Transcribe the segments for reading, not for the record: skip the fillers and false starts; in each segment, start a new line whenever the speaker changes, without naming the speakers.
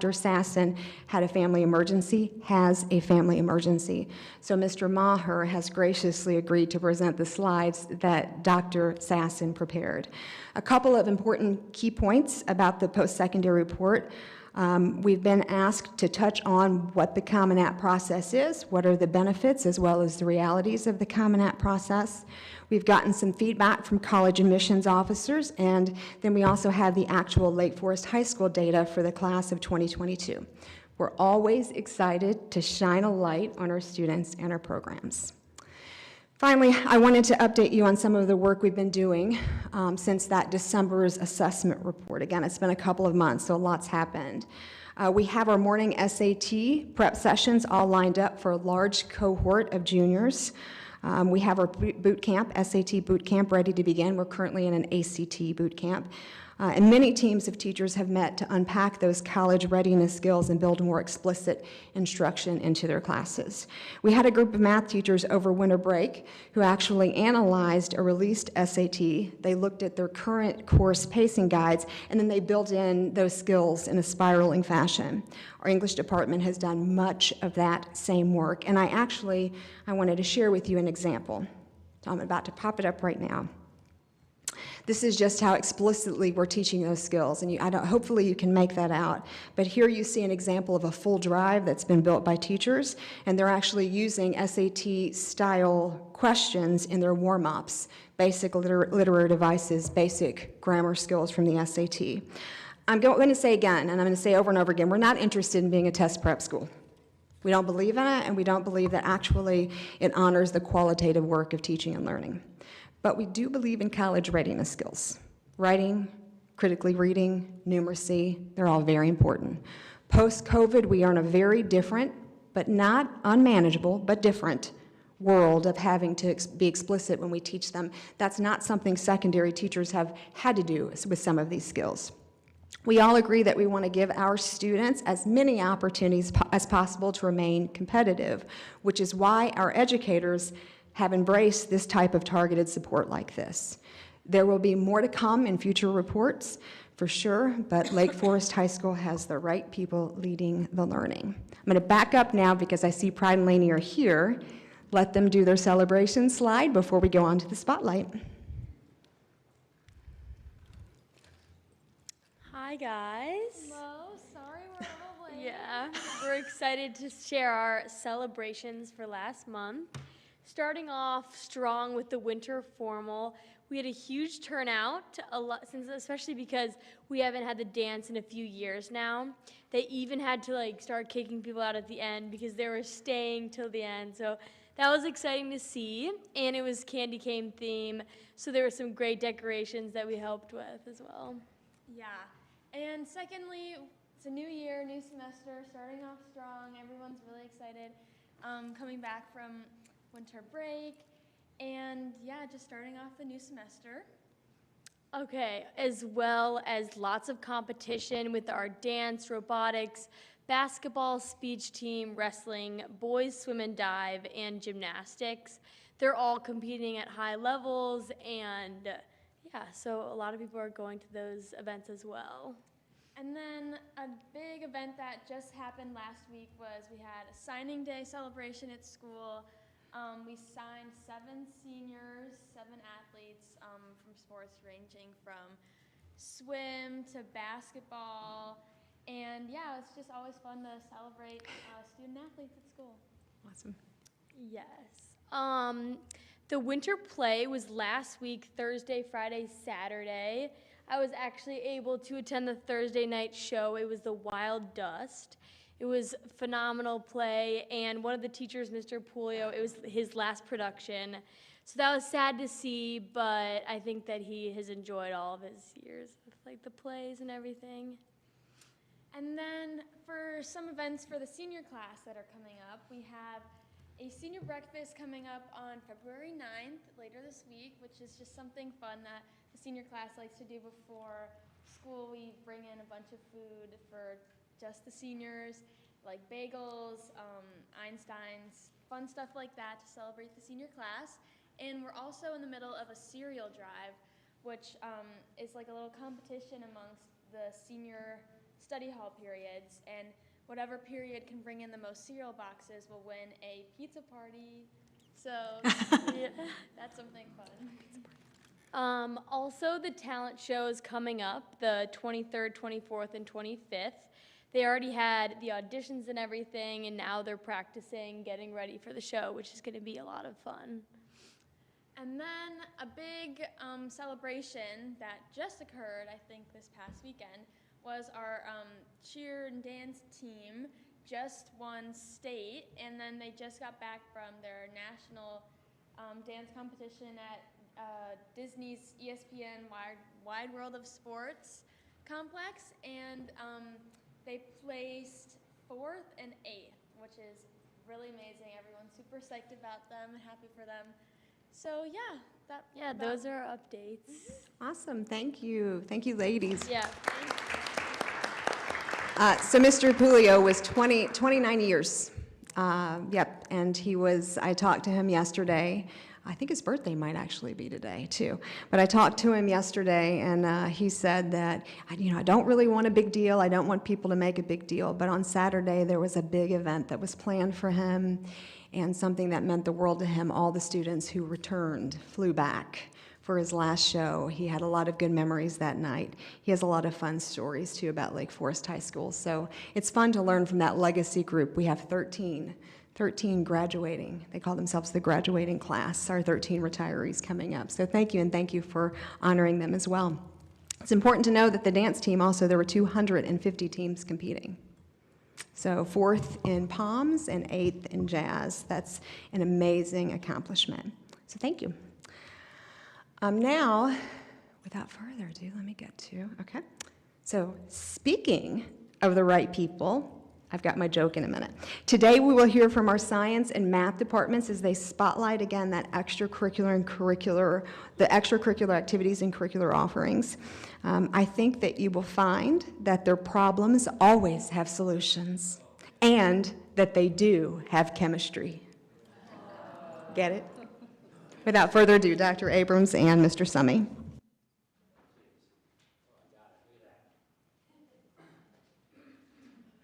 Dr. Sasson had a family emergency, has a family emergency. So Mr. Maher has graciously agreed to present the slides that Dr. Sasson prepared. A couple of important key points about the post-secondary report. We've been asked to touch on what the Common App process is, what are the benefits as well as the realities of the Common App process. We've gotten some feedback from college admissions officers, and then we also have the actual Lake Forest High School data for the class of 2022. We're always excited to shine a light on our students and our programs. Finally, I wanted to update you on some of the work we've been doing since that December's assessment report. Again, it's been a couple of months, so lots happened. We have our morning SAT prep sessions all lined up for a large cohort of juniors. We have our boot camp, SAT boot camp, ready to begin. We're currently in an ACT boot camp. And many teams of teachers have met to unpack those college readiness skills and build more explicit instruction into their classes. We had a group of math teachers over winter break who actually analyzed a released SAT. They looked at their current course pacing guides, and then they built in those skills in a spiraling fashion. Our English department has done much of that same work, and I wanted to share with you an example. So I'm about to pop it up right now. This is just how explicitly we're teaching those skills, and hopefully you can make that out. But here you see an example of a full drive that's been built by teachers, and they're actually using SAT-style questions in their warm-ups, basic literary devices, basic grammar skills from the SAT. I'm going to say again, and I'm going to say over and over again, we're not interested in being a test prep school. We don't believe in it, and we don't believe that actually it honors the qualitative work of teaching and learning. But we do believe in college readiness skills. Writing, critically reading, numeracy, they're all very important. Post-COVID, we are in a very different, but not unmanageable, but different world of having to be explicit when we teach them. That's not something secondary teachers have had to do with some of these skills. We all agree that we want to give our students as many opportunities as possible to remain competitive, which is why our educators have embraced this type of targeted support like this. There will be more to come in future reports, for sure, but Lake Forest High School has the right people leading the learning. I'm going to back up now because I see Pride and Laney are here. Let them do their celebration slide before we go on to the spotlight.
Hi, guys.
Hello, sorry we're all late.
Yeah, we're excited to share our celebrations for last month. Starting off strong with the winter formal, we had a huge turnout, especially because we haven't had the dance in a few years now. They even had to start kicking people out at the end because they were staying till the end. So that was exciting to see, and it was candy cane theme, so there were some great decorations that we helped with as well.
Yeah, and secondly, it's a new year, new semester, starting off strong. Everyone's really excited coming back from winter break, and yeah, just starting off the new semester.
Okay, as well as lots of competition with our dance, robotics, basketball, speech team, wrestling, boys swim and dive, and gymnastics. They're all competing at high levels, and yeah, so a lot of people are going to those events as well.
And then a big event that just happened last week was we had a signing day celebration at school. We signed 7 seniors, 7 athletes from sports ranging from swim to basketball. And yeah, it's just always fun to celebrate student athletes at school.
Awesome.
Yes. The winter play was last week, Thursday, Friday, Saturday. I was actually able to attend the Thursday night show. It was the Wild Dust. It was phenomenal play, and one of the teachers, Mr. Pulio, it was his last production. So that was sad to see, but I think that he has enjoyed all of his years with the plays and everything.
And then for some events for the senior class that are coming up, we have a senior breakfast coming up on February 9th, later this week, which is just something fun that the senior class likes to do before school. We bring in a bunch of food for just the seniors, like bagels, Einsteins, fun stuff like that to celebrate the senior class. And we're also in the middle of a cereal drive, which is like a little competition amongst the senior study hall periods, and whatever period can bring in the most cereal boxes will win a pizza party. So yeah, that's something fun.
Also, the talent show is coming up the 23rd, 24th, and 25th. They already had the auditions and everything, and now they're practicing, getting ready for the show, which is going to be a lot of fun.
And then a big celebration that just occurred, I think, this past weekend was our cheer and dance team just won state, and then they just got back from their national dance competition at Disney's ESPN Wide World of Sports complex, and they placed 4th and 8th, which is really amazing. Everyone's super psyched about them and happy for them. So yeah,
Those are our updates.
Awesome, thank you. Thank you, ladies.
Yeah.
So Mr. Pulio was 29 years. Yep, and I talked to him yesterday. I think his birthday might actually be today, too. But I talked to him yesterday, and he said that, I don't really want a big deal. I don't want people to make a big deal. But on Saturday, there was a big event that was planned for him, and something that meant the world to him. All the students who returned flew back for his last show. He had a lot of good memories that night. He has a lot of fun stories, too, about Lake Forest High School. So it's fun to learn from that legacy group. We have 13 graduating. They call themselves the graduating class, our 13 retirees coming up. So thank you, and thank you for honoring them as well. It's important to know that the dance team also, there were 250 teams competing. So 4th in Palms and 8th in Jazz. That's an amazing accomplishment. So thank you. Now, without further ado, let me get to, okay. So speaking of the right people, I've got my joke in a minute. Today we will hear from our science and math departments as they spotlight again that the extracurricular activities and curricular offerings. I think that you will find that their problems always have solutions and that they do have chemistry. Get it? Without further ado, Dr. Abrams and Mr. Summey.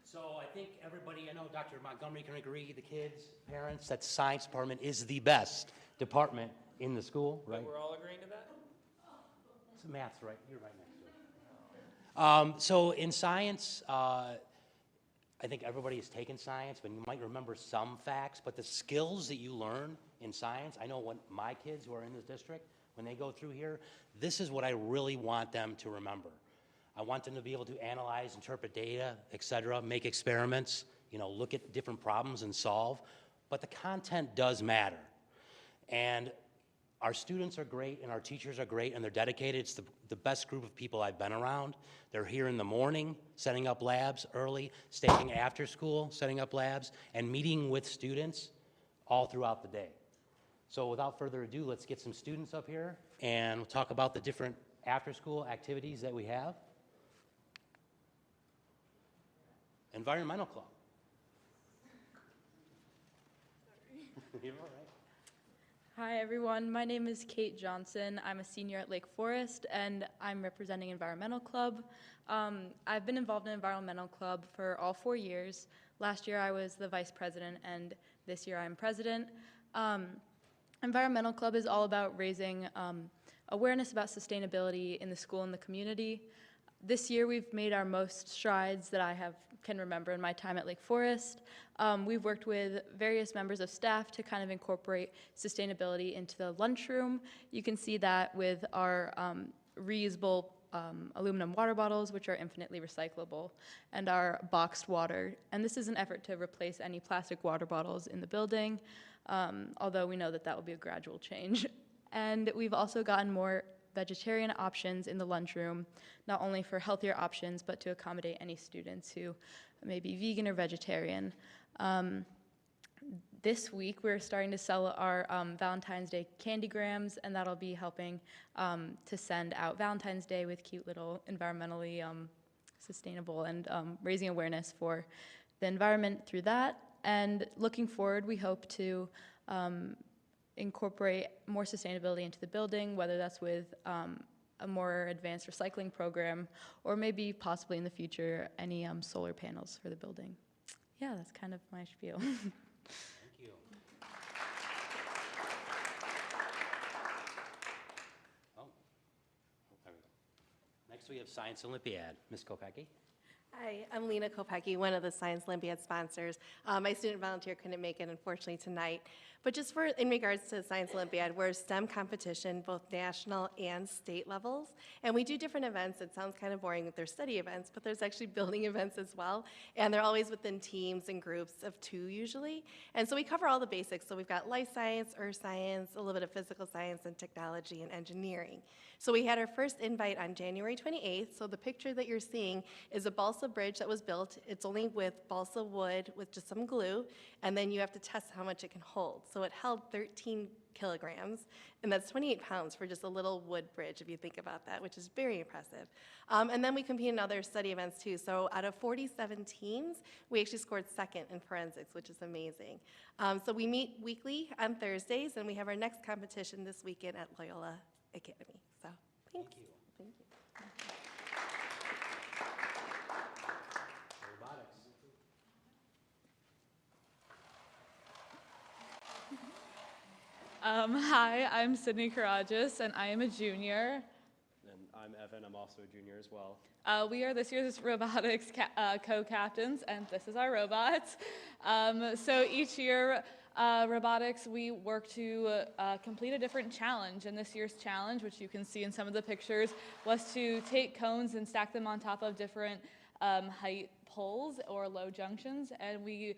So I think everybody, I know Dr. Montgomery can agree, the kids, parents, that the science department is the best department in the school, right?
We're all agreeing to that?
So math's right, you're right next to it. So in science, I think everybody has taken science, but you might remember some facts, but the skills that you learn in science, I know when my kids who are in this district, when they go through here, this is what I really want them to remember. I want them to be able to analyze, interpret data, et cetera, make experiments, look at different problems and solve, but the content does matter. And our students are great and our teachers are great and they're dedicated. It's the best group of people I've been around. They're here in the morning, setting up labs early, staying after school, setting up labs, and meeting with students all throughout the day. So without further ado, let's get some students up here and we'll talk about the different after-school activities that we have. Environmental Club. You're all right.
Hi everyone, my name is Kate Johnson. I'm a senior at Lake Forest and I'm representing Environmental Club. I've been involved in Environmental Club for all 4 years. Last year I was the vice president and this year I'm president. Environmental Club is all about raising awareness about sustainability in the school and the community. This year we've made our most strides that I can remember in my time at Lake Forest. We've worked with various members of staff to kind of incorporate sustainability into the lunchroom. You can see that with our reusable aluminum water bottles, which are infinitely recyclable, and our boxed water. And this is an effort to replace any plastic water bottles in the building, although we know that that will be a gradual change. And we've also gotten more vegetarian options in the lunchroom, not only for healthier options, but to accommodate any students who may be vegan or vegetarian. This week, we're starting to sell our Valentine's Day candygrams, and that'll be helping to send out Valentine's Day with cute little environmentally sustainable and raising awareness for the environment through that. And looking forward, we hope to incorporate more sustainability into the building, whether that's with a more advanced recycling program, or maybe possibly in the future, any solar panels for the building. Yeah, that's kind of my spiel.
Thank you. Oh, there we go. Next, we have Science Olympiad. Ms. Kopecki.
Hi, I'm Lena Kopecki, one of the Science Olympiad sponsors. My student volunteer couldn't make it, unfortunately, tonight. But just in regards to Science Olympiad, we're a STEM competition, both national and state levels. And we do different events. It sounds kind of boring that they're study events, but there's actually building events as well. And they're always within teams and groups of 2 usually. And so we cover all the basics. So we've got life science, earth science, a little bit of physical science and technology and engineering. So we had our first invite on January 28th. So the picture that you're seeing is a balsa bridge that was built. It's only with balsa wood with just some glue, and then you have to test how much it can hold. So it held 13 kilograms, and that's 28 pounds for just a little wood bridge, if you think about that, which is very impressive. And then we compete in other study events too. So out of 47 teams, we actually scored second in forensics, which is amazing. So we meet weekly on Thursdays, and we have our next competition this weekend at Loyola Academy. So thanks.
Thank you.
Thank you.
Robotics.
Hi, I'm Sydney Karajas, and I am a junior.
And I'm Evan. I'm also a junior as well.
We are this year's robotics co-captains, and this is our robots. So each year, robotics, we work to complete a different challenge. And this year's challenge, which you can see in some of the pictures, was to take cones and stack them on top of different height poles or low junctions. And we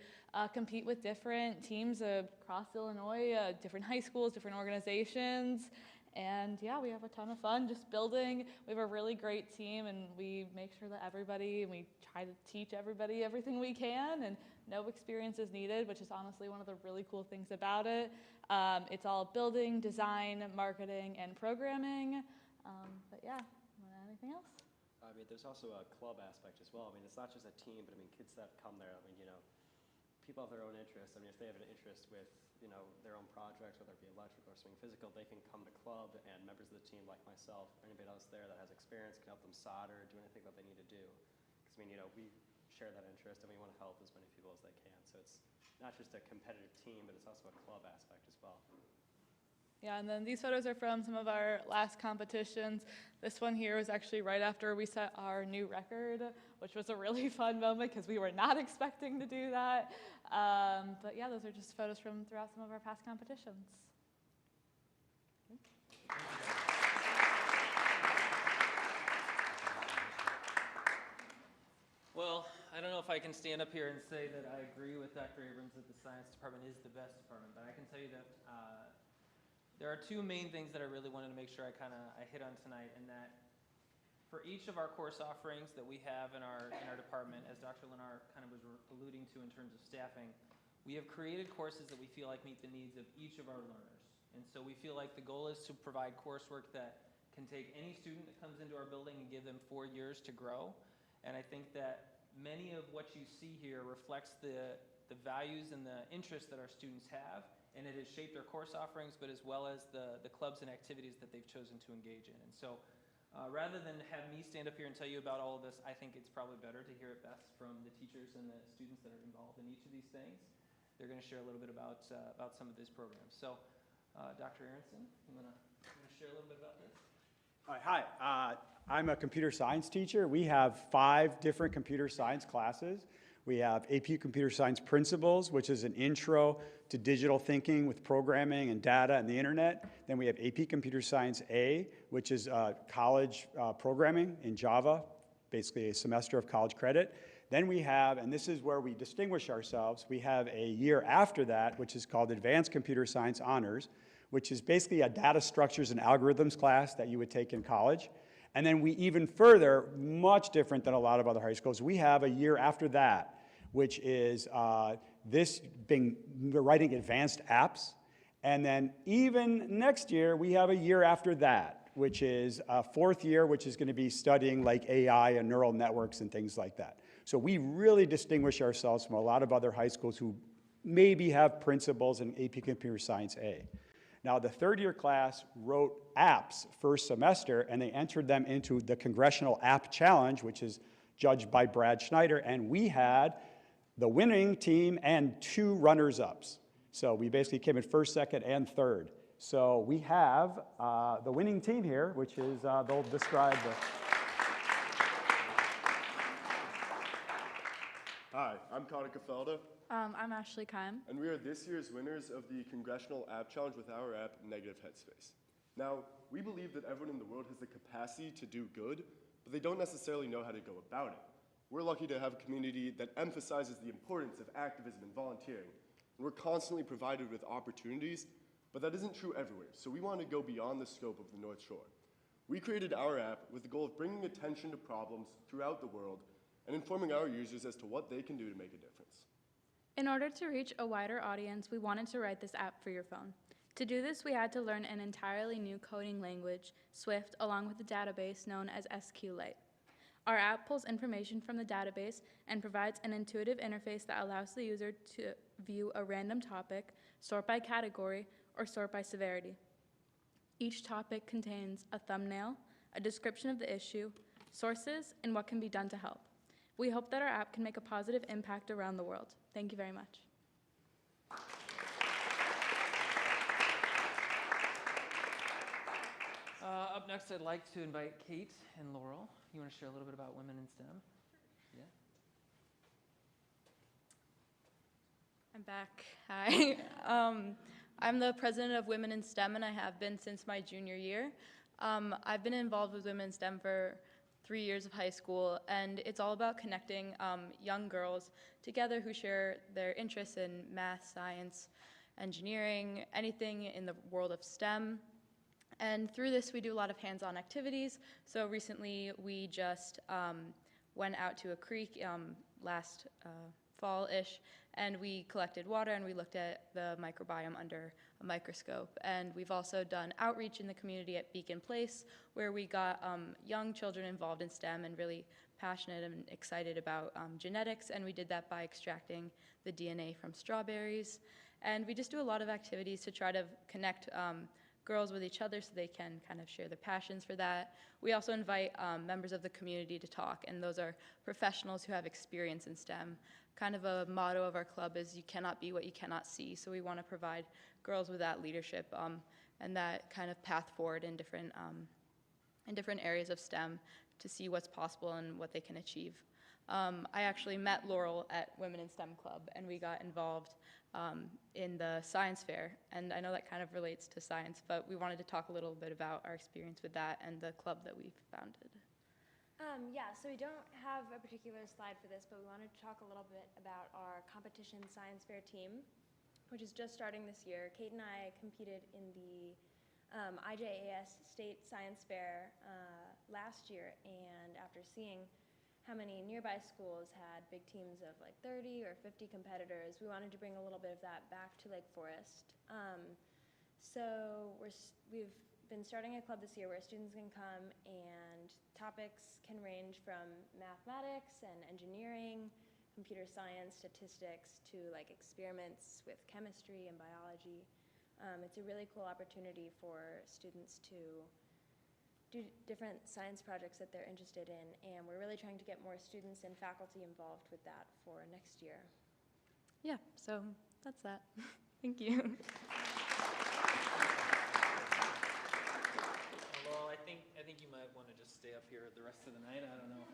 compete with different teams across Illinois, different high schools, different organizations. And yeah, we have a ton of fun just building. We have a really great team, and we make sure that we try to teach everybody everything we can, and no experience is needed, which is honestly one of the really cool things about it. It's all building, design, marketing, and programming. But yeah, anything else?
I mean, there's also a club aspect as well. I mean, it's not just a team, but I mean, kids that come there, I mean, people have their own interests. I mean, if they have an interest with, their own projects, whether it be electrical or something physical, they can come to club, and members of the team like myself, or anybody else there that has experience can help them solder, do anything that they need to do. Because, I mean, we share that interest, and we want to help as many people as they can. So it's not just a competitive team, but it's also a club aspect as well.
Yeah, and then these photos are from some of our last competitions. This one here was actually right after we set our new record, which was a really fun moment because we were not expecting to do that. But yeah, those are just photos from throughout some of our past competitions.
Well, I don't know if I can stand up here and say that I agree with Dr. Abrams that the science department is the best department, but I can tell you that there are 2 main things that I really wanted to make sure I hit on tonight, and that for each of our course offerings that we have in our department, as Dr. Lennar kind of was alluding to in terms of staffing, we have created courses that we feel like meet the needs of each of our learners. And so we feel like the goal is to provide coursework that can take any student that comes into our building and give them 4 years to grow. And I think that many of what you see here reflects the values and the interests that our students have. And it has shaped our course offerings, but as well as the clubs and activities that they've chosen to engage in. And so rather than have me stand up here and tell you about all of this, I think it's probably better to hear it best from the teachers and the students that are involved in each of these things. They're going to share a little bit about some of these programs. So Dr. Aronson, you want to share a little bit about this?
Hi, I'm a computer science teacher. We have 5 different computer science classes. We have AP Computer Science Principles, which is an intro to digital thinking with programming and data and the internet. Then we have AP Computer Science A, which is college programming in Java, basically a semester of college credit. Then we have, and this is where we distinguish ourselves, we have a year after that, which is called Advanced Computer Science Honors, which is basically a data structures and algorithms class that you would take in college. And then we even further, much different than a lot of other high schools, we have a year after that, which is writing advanced apps. And then even next year, we have a year after that, which is a 4th year, which is going to be studying like AI and neural networks and things like that. So we really distinguish ourselves from a lot of other high schools who maybe have principles in AP Computer Science A. Now, the third-year class wrote apps first semester, and they entered them into the Congressional App Challenge, which is judged by Brad Schneider, and we had the winning team and 2 runners-ups. So we basically came in first, second, and third. So we have the winning team here, which is, they'll describe the...
Hi, I'm Connor Cafelda,
I'm Ashley Kime.
and we are this year's winners of the Congressional App Challenge with our app, Negative Headspace. Now, we believe that everyone in the world has the capacity to do good, but they don't necessarily know how to go about it. We're lucky to have a community that emphasizes the importance of activism and volunteering, and we're constantly provided with opportunities, but that isn't true everywhere, so we want to go beyond the scope of the North Shore. We created our app with the goal of bringing attention to problems throughout the world and informing our users as to what they can do to make a difference.
In order to reach a wider audience, we wanted to write this app for your phone. To do this, we had to learn an entirely new coding language, Swift, along with a database known as SQLite. Our app pulls information from the database and provides an intuitive interface that allows the user to view a random topic, sort by category, or sort by severity. Each topic contains a thumbnail, a description of the issue, sources, and what can be done to help. We hope that our app can make a positive impact around the world. Thank you very much.
Up next, I'd like to invite Kate and Laurel. You want to share a little bit about women in STEM? Yeah.
I'm back. Hi. I'm the president of Women in STEM, and I have been since my junior year. I've been involved with Women in STEM for 3 years of high school, and it's all about connecting young girls together who share their interests in math, science, engineering, anything in the world of STEM. And through this, we do a lot of hands-on activities. So recently, we just went out to a creek last fall-ish, and we collected water, and we looked at the microbiome under a microscope. And we've also done outreach in the community at Beacon Place, where we got young children involved in STEM and really passionate and excited about genetics, and we did that by extracting the DNA from strawberries. And we just do a lot of activities to try to connect girls with each other so they can kind of share their passions for that. We also invite members of the community to talk, and those are professionals who have experience in STEM. Kind of a motto of our club is you cannot be what you cannot see, so we want to provide girls with that leadership and that kind of path forward in different areas of STEM to see what's possible and what they can achieve. I actually met Laurel at Women in STEM Club, and we got involved in the science fair, and I know that kind of relates to science, but we wanted to talk a little bit about our experience with that and the club that we've founded.
Yeah, so we don't have a particular slide for this, but we wanted to talk a little bit about our competition science fair team, which is just starting this year. Kate and I competed in the IJAS State Science Fair last year, and after seeing how many nearby schools had big teams of like 30 or 50 competitors, we wanted to bring a little bit of that back to Lake Forest. So we've been starting a club this year where students can come, and topics can range from mathematics and engineering, computer science, statistics, to like experiments with chemistry and biology. It's a really cool opportunity for students to do different science projects that they're interested in, and we're really trying to get more students and faculty involved with that for next year.
Yeah, so that's that. Thank you.
Well, I think you might want to just stay up here the rest of the night. I don't know.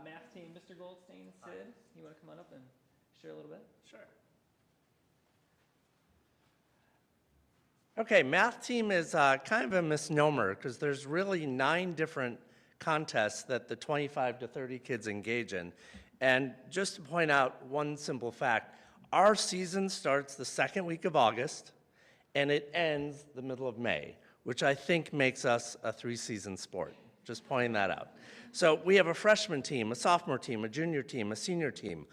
Math team, Mr. Goldstein, Sid, you want to come on up and share a little bit?
Sure. Okay, math team is kind of a misnomer because there's really 9 different contests that the 25 to 30 kids engage in. And just to point out one simple fact, our season starts the second week of August and it ends the middle of May, which I think makes us a 3-season sport. Just pointing that out. So we have a freshman team, a sophomore team, a junior team, a senior team.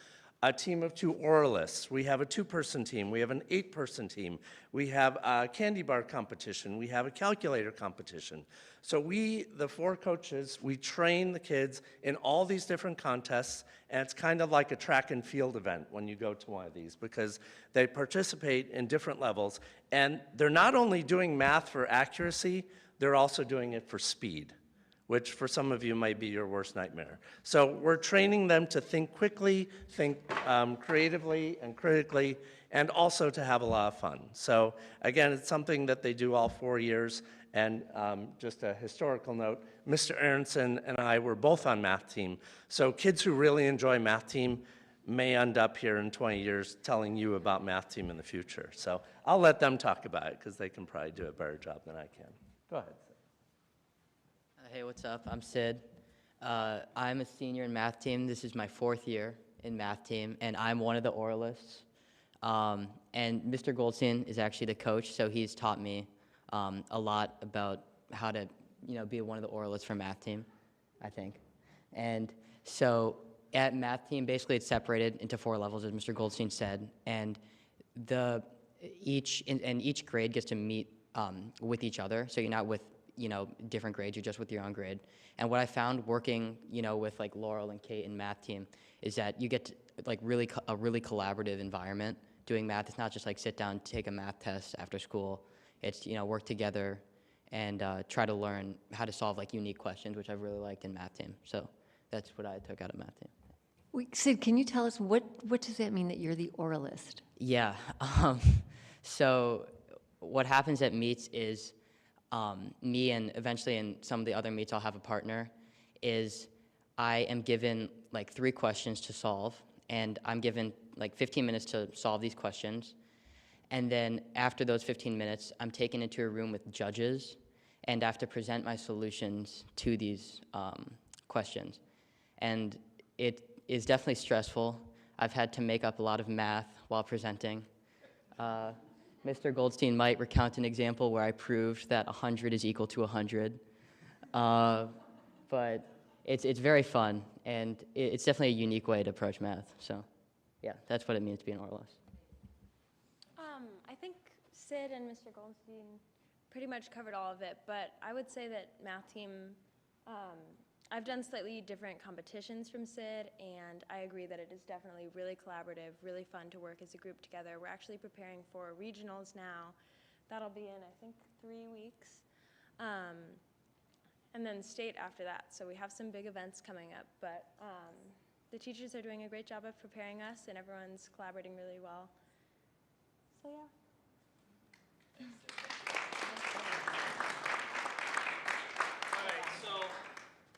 a team of 2 oralists. We have a 2-person team. We have an 8-person team. We have a candy bar competition. We have a calculator competition. So we, the 4 coaches, we train the kids in all these different contests, and it's kind of like a track and field event when you go to one of these, because they participate in different levels. And they're not only doing math for accuracy, they're also doing it for speed, which for some of you might be your worst nightmare. So we're training them to think quickly, think creatively and critically, and also to have a lot of fun. So again, it's something that they do all 4 years. And just a historical note, Mr. Aronson and I were both on math team. So kids who really enjoy math team may end up here in 20 years telling you about math team in the future. So I'll let them talk about it because they can probably do a better job than I can. Go ahead.
Hey, what's up? I'm Sid. I'm a senior in math team. This is my 4th year in math team, and I'm one of the oralists. And Mr. Goldstein is actually the coach, so he's taught me a lot about how to, be one of the oralists for math team, I think. And so at math team, basically it's separated into 4 levels, as Mr. Goldstein said, and each grade gets to meet with each other. So you're not with different grades, you're just with your own grade. And what I found working, with like Laurel and Kate in math team is that you get to, like a really collaborative environment doing math. It's not just like sit down, take a math test after school. It's, work together and try to learn how to solve like unique questions, which I've really liked in math team. So that's what I took out of math team.
Wait, Sid, can you tell us what does that mean that you're the oralist?
Yeah. So what happens at meets is me and eventually in some of the other meets I'll have a partner, is I am given like 3 questions to solve, and I'm given like 15 minutes to solve these questions. And then after those 15 minutes, I'm taken into a room with judges, and I have to present my solutions to these questions. And it is definitely stressful. I've had to make up a lot of math while presenting. Mr. Goldstein might recount an example where I proved that 100 is equal to 100. But it's very fun, and it's definitely a unique way to approach math. So yeah, that's what it means to be an oralist.
I think Sid and Mr. Goldstein pretty much covered all of it, but I would say that math team, I've done slightly different competitions from Sid, and I agree that it is definitely really collaborative, really fun to work as a group together. We're actually preparing for regionals now. That'll be in, I think, 3 weeks. And then state after that. So we have some big events coming up, but the teachers are doing a great job of preparing us, and everyone's collaborating really well. So yeah.
All right, so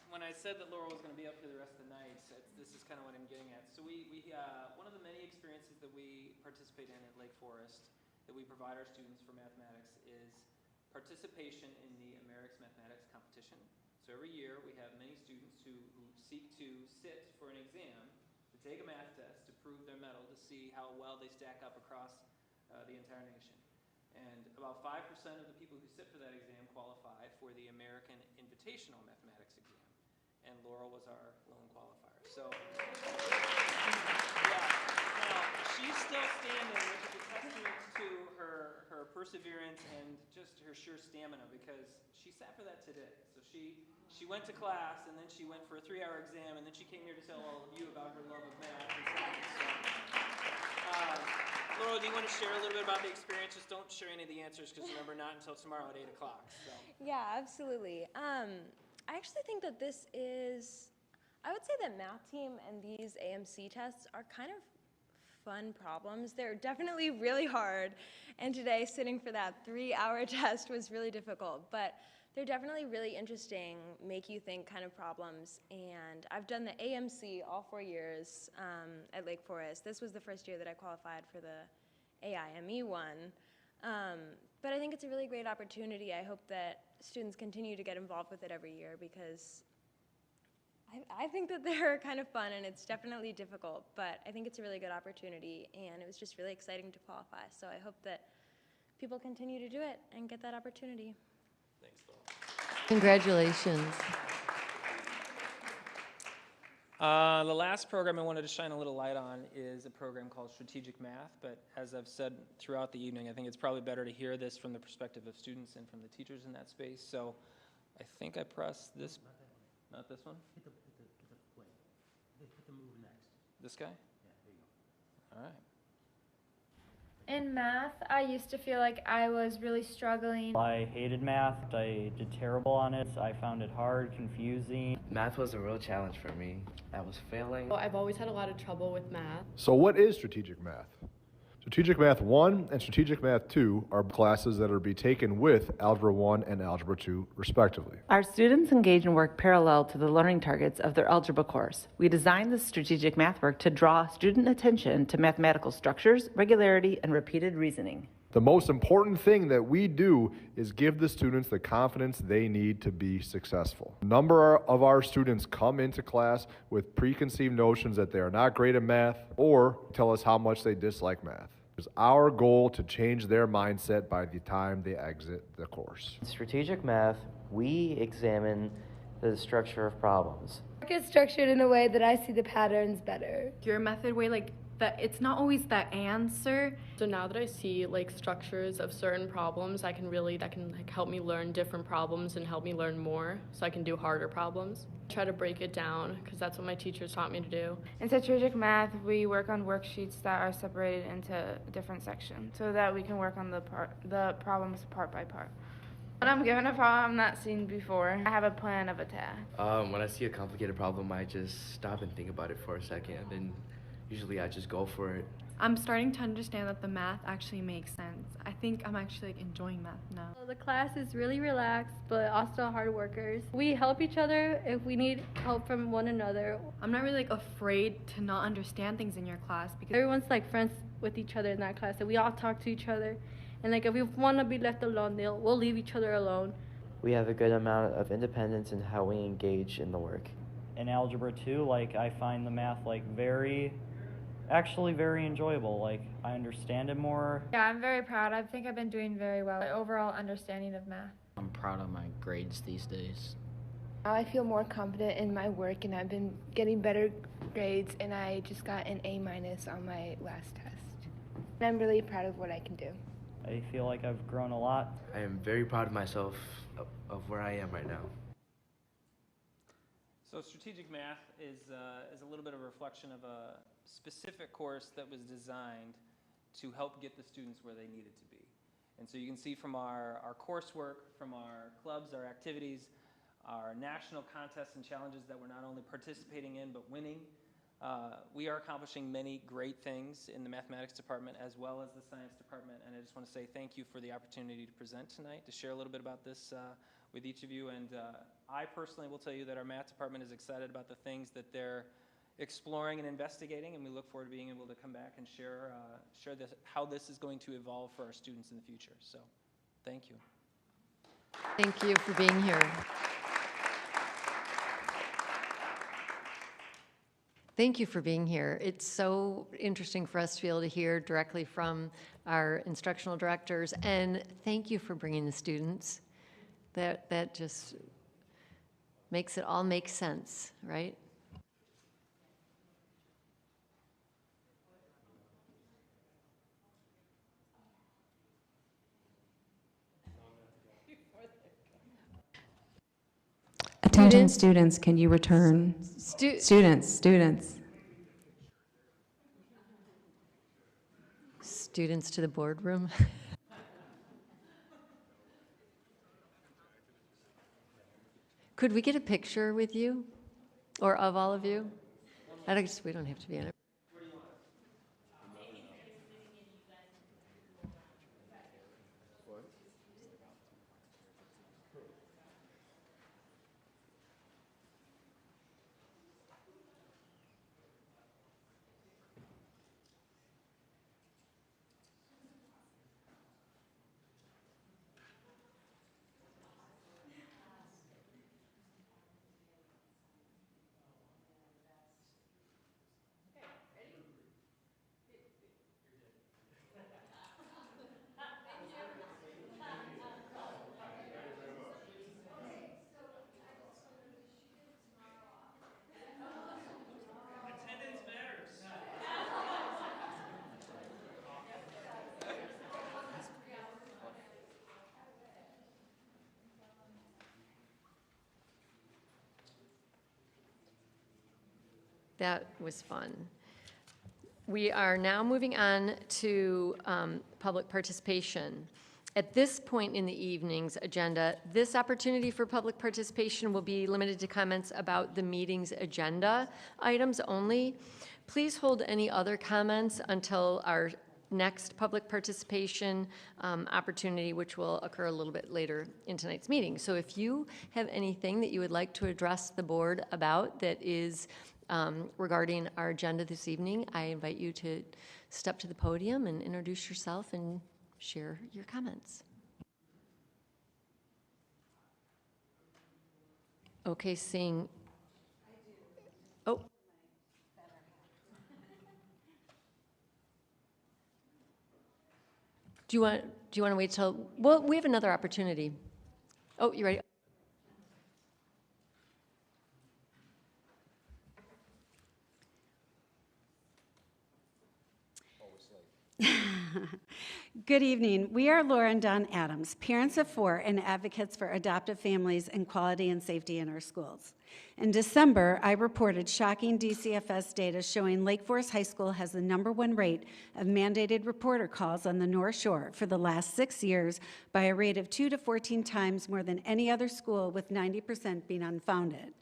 when I said that Laurel was going to be up here the rest of the night, this is kind of what I'm getting at. So one of the many experiences that we participate in at Lake Forest that we provide our students for mathematics is participation in the America's Mathematics Competition. So every year we have many students who seek to sit for an exam, to take a math test, to prove their mettle, to see how well they stack up across the entire nation. And about 5% of the people who sit for that exam qualify for the American Invitational Mathematics exam. And Laurel was our lone qualifier. So, yeah. Now, she's still standing, which is a testament to her perseverance and just her sheer stamina, because she sat for that today. So she went to class, and then she went for a 3-hour exam, and then she came here to tell all of you about her love of math and science. So, Laurel, do you want to share a little bit about the experience? Just don't share any of the answers, because remember, not until tomorrow at 8 o'clock. So.
Yeah, absolutely. I actually think that I would say that math team and these AMC tests are kind of fun problems. They're definitely really hard, and today sitting for that 3-hour test was really difficult, but they're definitely really interesting, make you think kind of problems. And I've done the AMC all 4 years at Lake Forest. This was the first year that I qualified for the AIME one. But I think it's a really great opportunity. I hope that students continue to get involved with it every year, because I think that they're kind of fun, and it's definitely difficult, but I think it's a really good opportunity, and it was just really exciting to qualify. So I hope that people continue to do it and get that opportunity.
Thanks, Laurel.
Congratulations.
The last program I wanted to shine a little light on is a program called Strategic Math, but as I've said throughout the evening, I think it's probably better to hear this from the perspective of students and from the teachers in that space. So I think I pressed this, not this one?
Hit the play. Hit the move next.
This guy?
Yeah, there you go.
All right.
In math, I used to feel like I was really struggling.
I hated math. I did terrible on it. I found it hard, confusing.
Math was a real challenge for me. I was failing.
I've always had a lot of trouble with math.
So what is strategic math? Strategic Math 1 and Strategic Math 2 are classes that are to be taken with Algebra 1 and Algebra 2, respectively.
Our students engage and work parallel to the learning targets of their algebra course. We designed this strategic math work to draw student attention to mathematical structures, regularity, and repeated reasoning.
The most important thing that we do is give the students the confidence they need to be successful. A number of our students come into class with preconceived notions that they are not great at math or tell us how much they dislike math. It's our goal to change their mindset by the time they exit the course.
Strategic math, we examine the structure of problems.
Work is structured in a way that I see the patterns better.
Your method way, like, that it's not always the answer.
So now that I see like structures of certain problems, that can like help me learn different problems and help me learn more so I can do harder problems. Try to break it down because that's what my teachers taught me to do.
In strategic math, we work on worksheets that are separated into different sections so that we can work on the problems part by part. When I'm given a problem I'm not seen before, I have a plan of attack.
When I see a complicated problem, I just stop and think about it for a second, and usually I just go for it.
I'm starting to understand that the math actually makes sense. I think I'm actually like enjoying math now.
The class is really relaxed, but also hard workers. We help each other if we need help from one another.
I'm not really like afraid to not understand things in your class because
everyone's like friends with each other in that class, and we all talk to each other. And like if we want to be left alone, we'll leave each other alone.
We have a good amount of independence in how we engage in the work.
In Algebra 2, like, I find the math like actually very enjoyable. Like, I understand it more.
Yeah, I'm very proud. I think I've been doing very well. My overall understanding of math.
I'm proud of my grades these days.
I feel more confident in my work, and I've been getting better grades, and I just got an A- on my last test. And I'm really proud of what I can do.
I feel like I've grown a lot.
I am very proud of myself, of where I am right now.
So strategic math is a little bit of a reflection of a specific course that was designed to help get the students where they needed to be. And so you can see from our coursework, from our clubs, our activities, our national contests and challenges that we're not only participating in but winning, we are accomplishing many great things in the mathematics department as well as the science department. And I just want to say thank you for the opportunity to present tonight, to share a little bit about this with each of you. And I personally will tell you that our math department is excited about the things that they're exploring and investigating, and we look forward to being able to come back and share how this is going to evolve for our students in the future. So, thank you.
Thank you for being here. Thank you for being here. It's so interesting for us to be able to hear directly from our instructional directors, and thank you for bringing the students. That just makes it all make sense, right?
Attention students, can you return? Students.
Students to the boardroom. Could we get a picture with you or of all of you? We don't have to be in it. That was fun. We are now moving on to public participation. At this point in the evening's agenda, this opportunity for public participation will be limited to comments about the meeting's agenda items only. Please hold any other comments until our next public participation opportunity, which will occur a little bit later in tonight's meeting. So if you have anything that you would like to address the board about that is regarding our agenda this evening, I invite you to step to the podium and introduce yourself and share your comments. Okay, seeing. Oh. Do you want to wait till, well, we have another opportunity. Oh, you ready?
Good evening. We are Laura and Don Adams, parents of 4 and advocates for adoptive families and quality and safety in our schools. In December, I reported shocking DCFS data showing Lake Forest High School has the #1 rate of mandated reporter calls on the North Shore for the last 6 years by a rate of 2 to 14 times more than any other school, with 90% being unfounded.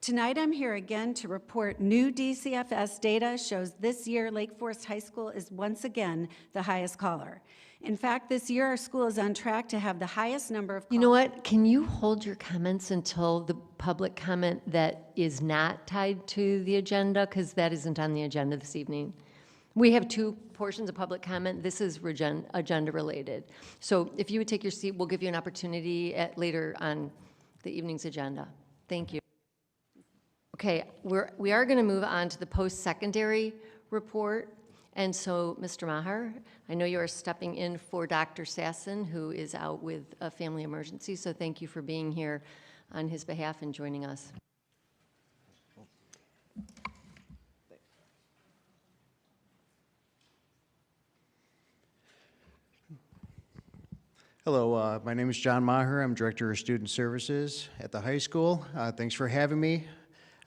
Tonight, I'm here again to report new DCFS data shows this year Lake Forest High School is once again the highest caller. In fact, this year our school is on track to have the highest number of calls.
You know what? Can you hold your comments until the public comment that is not tied to the agenda? Because that isn't on the agenda this evening. We have 2 portions of public comment. This is agenda related. So if you would take your seat, we'll give you an opportunity later on the evening's agenda. Thank you. Okay, we are going to move on to the post-secondary report. And so, Mr. Maher, I know you are stepping in for Dr. Sasson, who is out with a family emergency. So thank you for being here on his behalf and joining us.
Hello, my name is John Maher. I'm Director of Student Services at the high school. Thanks for having me.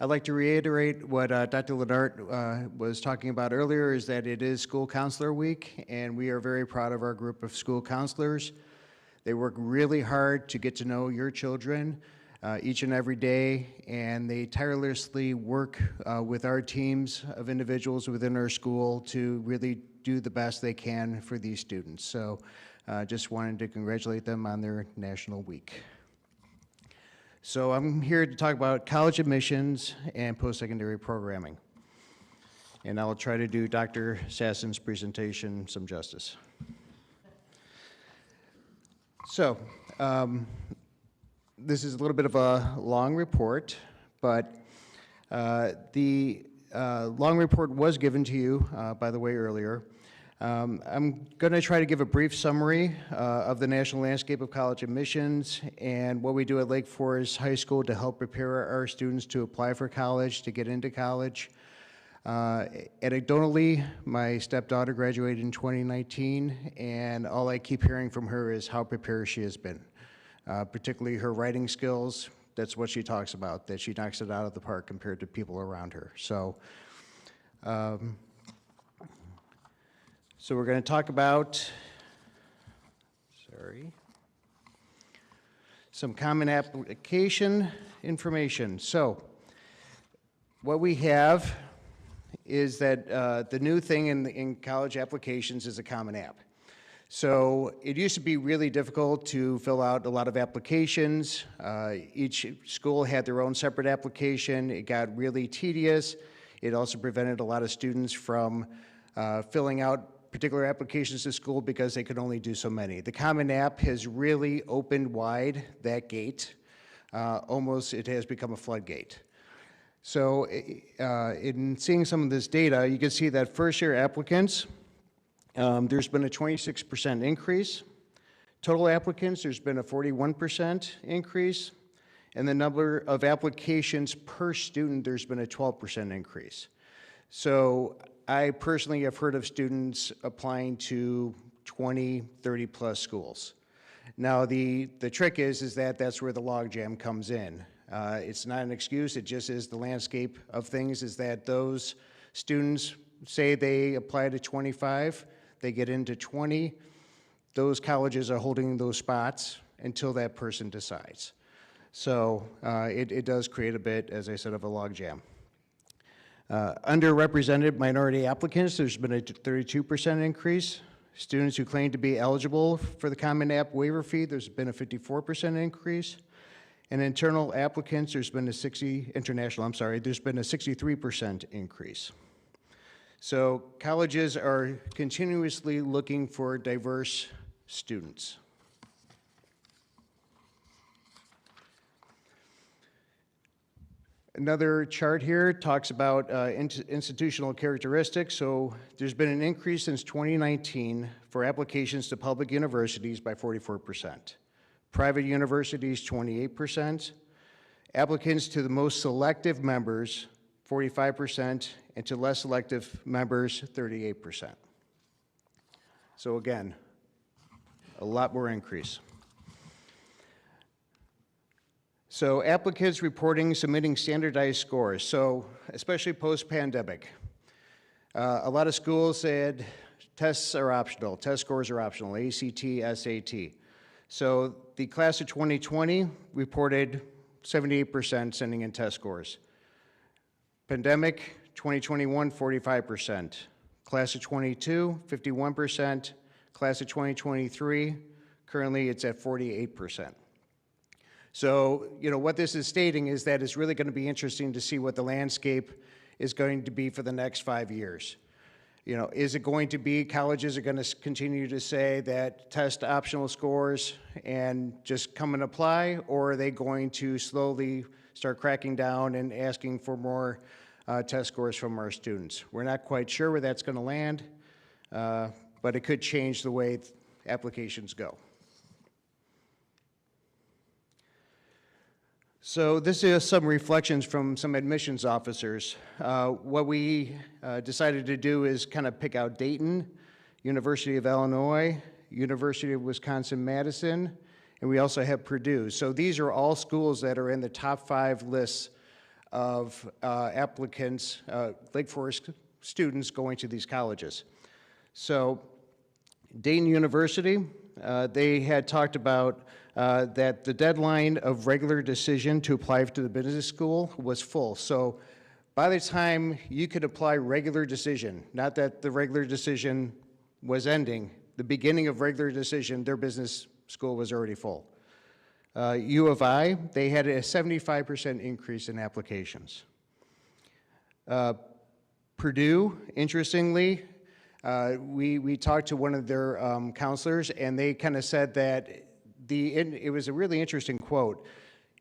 I'd like to reiterate what Dr. Lenart was talking about earlier, is that it is School Counselor Week, and we are very proud of our group of school counselors. They work really hard to get to know your children each and every day, and they tirelessly work with our teams of individuals within our school to really do the best they can for these students. So just wanted to congratulate them on their National Week. So I'm here to talk about college admissions and post-secondary programming. And I'll try to do Dr. Sasson's presentation some justice. So this is a little bit of a long report, but the long report was given to you, by the way, earlier. I'm going to try to give a brief summary of the national landscape of college admissions and what we do at Lake Forest High School to help prepare our students to apply for college, to get into college. Anecdotally, my stepdaughter graduated in 2019, and all I keep hearing from her is how prepared she has been, particularly her writing skills. That's what she talks about, that she knocks it out of the park compared to people around her. So we're going to talk about, some common application information. So what we have is that the new thing in college applications is a common app. So it used to be really difficult to fill out a lot of applications. Each school had their own separate application. It got really tedious. It also prevented a lot of students from filling out particular applications to school because they could only do so many. The Common App has really opened wide that gate. Almost it has become a floodgate. So in seeing some of this data, you can see that first-year applicants, there's been a 26% increase. Total applicants, there's been a 41% increase. And the number of applications per student, there's been a 12% increase. So I personally have heard of students applying to 20, 30 plus schools. Now the trick is that that's where the logjam comes in. It's not an excuse, it just is the landscape of things, is that those students say they apply to 25, they get into 20, those colleges are holding those spots until that person decides. So it does create a bit, as I said, of a logjam. Underrepresented minority applicants, there's been a 32% increase. Students who claim to be eligible for the Common App waiver fee, there's been a 54% increase. And international applicants, there's been a 63% increase. So colleges are continuously looking for diverse students. Another chart here talks about institutional characteristics. So there's been an increase since 2019 for applications to public universities by 44%. Private universities, 28%. Applicants to the most selective members, 45%, and to less selective members, 38%. So again, a lot more increase. So applicants reporting, submitting standardized scores. So especially post-pandemic, a lot of schools said tests are optional, test scores are optional, ACT, SAT. So the class of 2020 reported 78% sending in test scores. Pandemic, 2021, 45%. Class of 22, 51%. Class of 2023, currently it's at 48%. So, what this is stating is that it's really going to be interesting to see what the landscape is going to be for the next 5 years. Is it going to be colleges are going to continue to say that test optional scores and just come and apply, or are they going to slowly start cracking down and asking for more test scores from our students? We're not quite sure where that's going to land, but it could change the way applications go. So this is some reflections from some admissions officers. What we decided to do is kind of pick out Dayton, University of Illinois, University of Wisconsin-Madison, and we also have Purdue. So these are all schools that are in the top 5 lists of applicants, Lake Forest students going to these colleges. So Dayton University, they had talked about that the deadline of regular decision to apply to the business school was full. So by the time you could apply regular decision, not that the regular decision was ending, the beginning of regular decision, their business school was already full. U of I, they had a 75% increase in applications. Purdue, interestingly, we talked to one of their counselors, and they kind of said that it was a really interesting quote.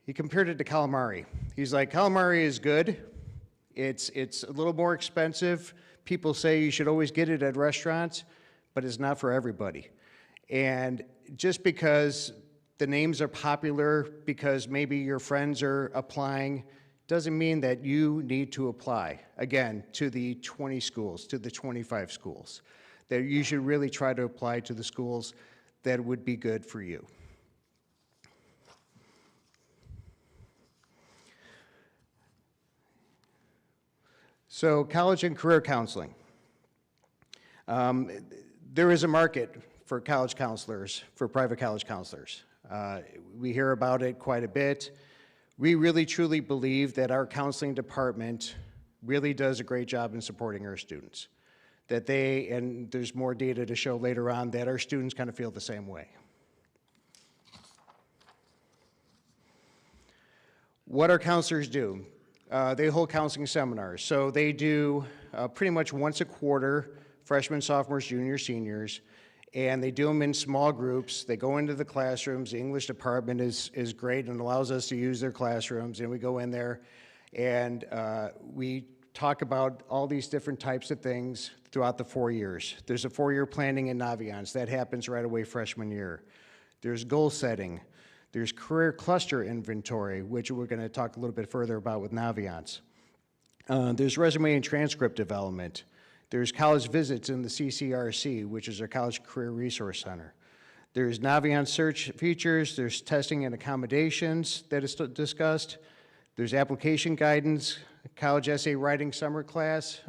He compared it to calamari. He's like, calamari is good. It's a little more expensive. People say you should always get it at restaurants, but it's not for everybody. And just because the names are popular, because maybe your friends are applying, doesn't mean that you need to apply, again, to the 20 schools, to the 25 schools. That you should really try to apply to the schools that would be good for you. So college and career counseling. There is a market for college counselors, for private college counselors. We hear about it quite a bit. We really truly believe that our counseling department really does a great job in supporting our students. And there's more data to show later on that our students kind of feel the same way. What our counselors do, they hold counseling seminars. So they do pretty much once a quarter, freshmen, sophomores, juniors, seniors, and they do them in small groups. They go into the classrooms. The English department is great and allows us to use their classrooms, and we go in there and we talk about all these different types of things throughout the 4 years. There's a 4-year planning in Naviance. That happens right away freshman year. There's goal setting. There's career cluster inventory, which we're going to talk a little bit further about with Naviance. There's resume and transcript development. There's college visits in the CCRC, which is our College Career Resource Center. There's Naviance search features. There's testing and accommodations that is discussed. There's application guidance, college essay writing summer class.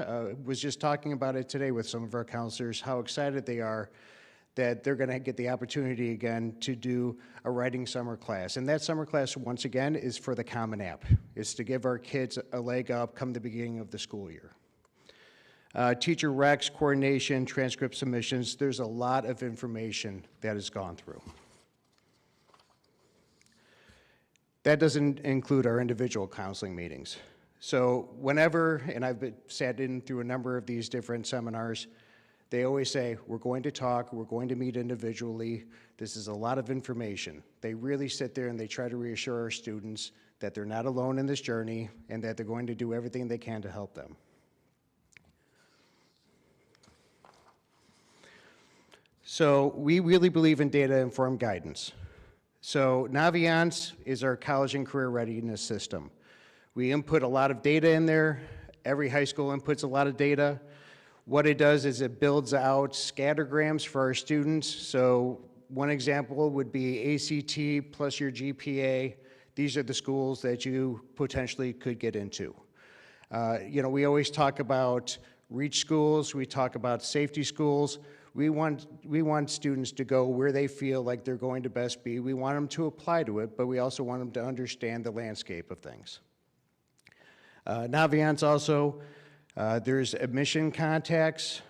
Was just talking about it today with some of our counselors, how excited they are that they're going to get the opportunity again to do a writing summer class. And that summer class, once again, is for the Common App. It's to give our kids a leg up come the beginning of the school year. Teacher recs, coordination, transcript submissions, there's a lot of information that has gone through. That doesn't include our individual counseling meetings. So whenever, and I've sat in through a number of these different seminars, they always say, we're going to talk, we're going to meet individually. This is a lot of information. They really sit there and they try to reassure our students that they're not alone in this journey and that they're going to do everything they can to help them. So we really believe in data-informed guidance. So Naviance is our college and career readiness system. We input a lot of data in there. Every high school inputs a lot of data. What it does is it builds out scattergrams for our students. So one example would be ACT plus your GPA. These are the schools that you potentially could get into. We always talk about reach schools. We talk about safety schools. We want students to go where they feel like they're going to best be. We want them to apply to it, but we also want them to understand the landscape of things. Naviance also, there's admission contacts.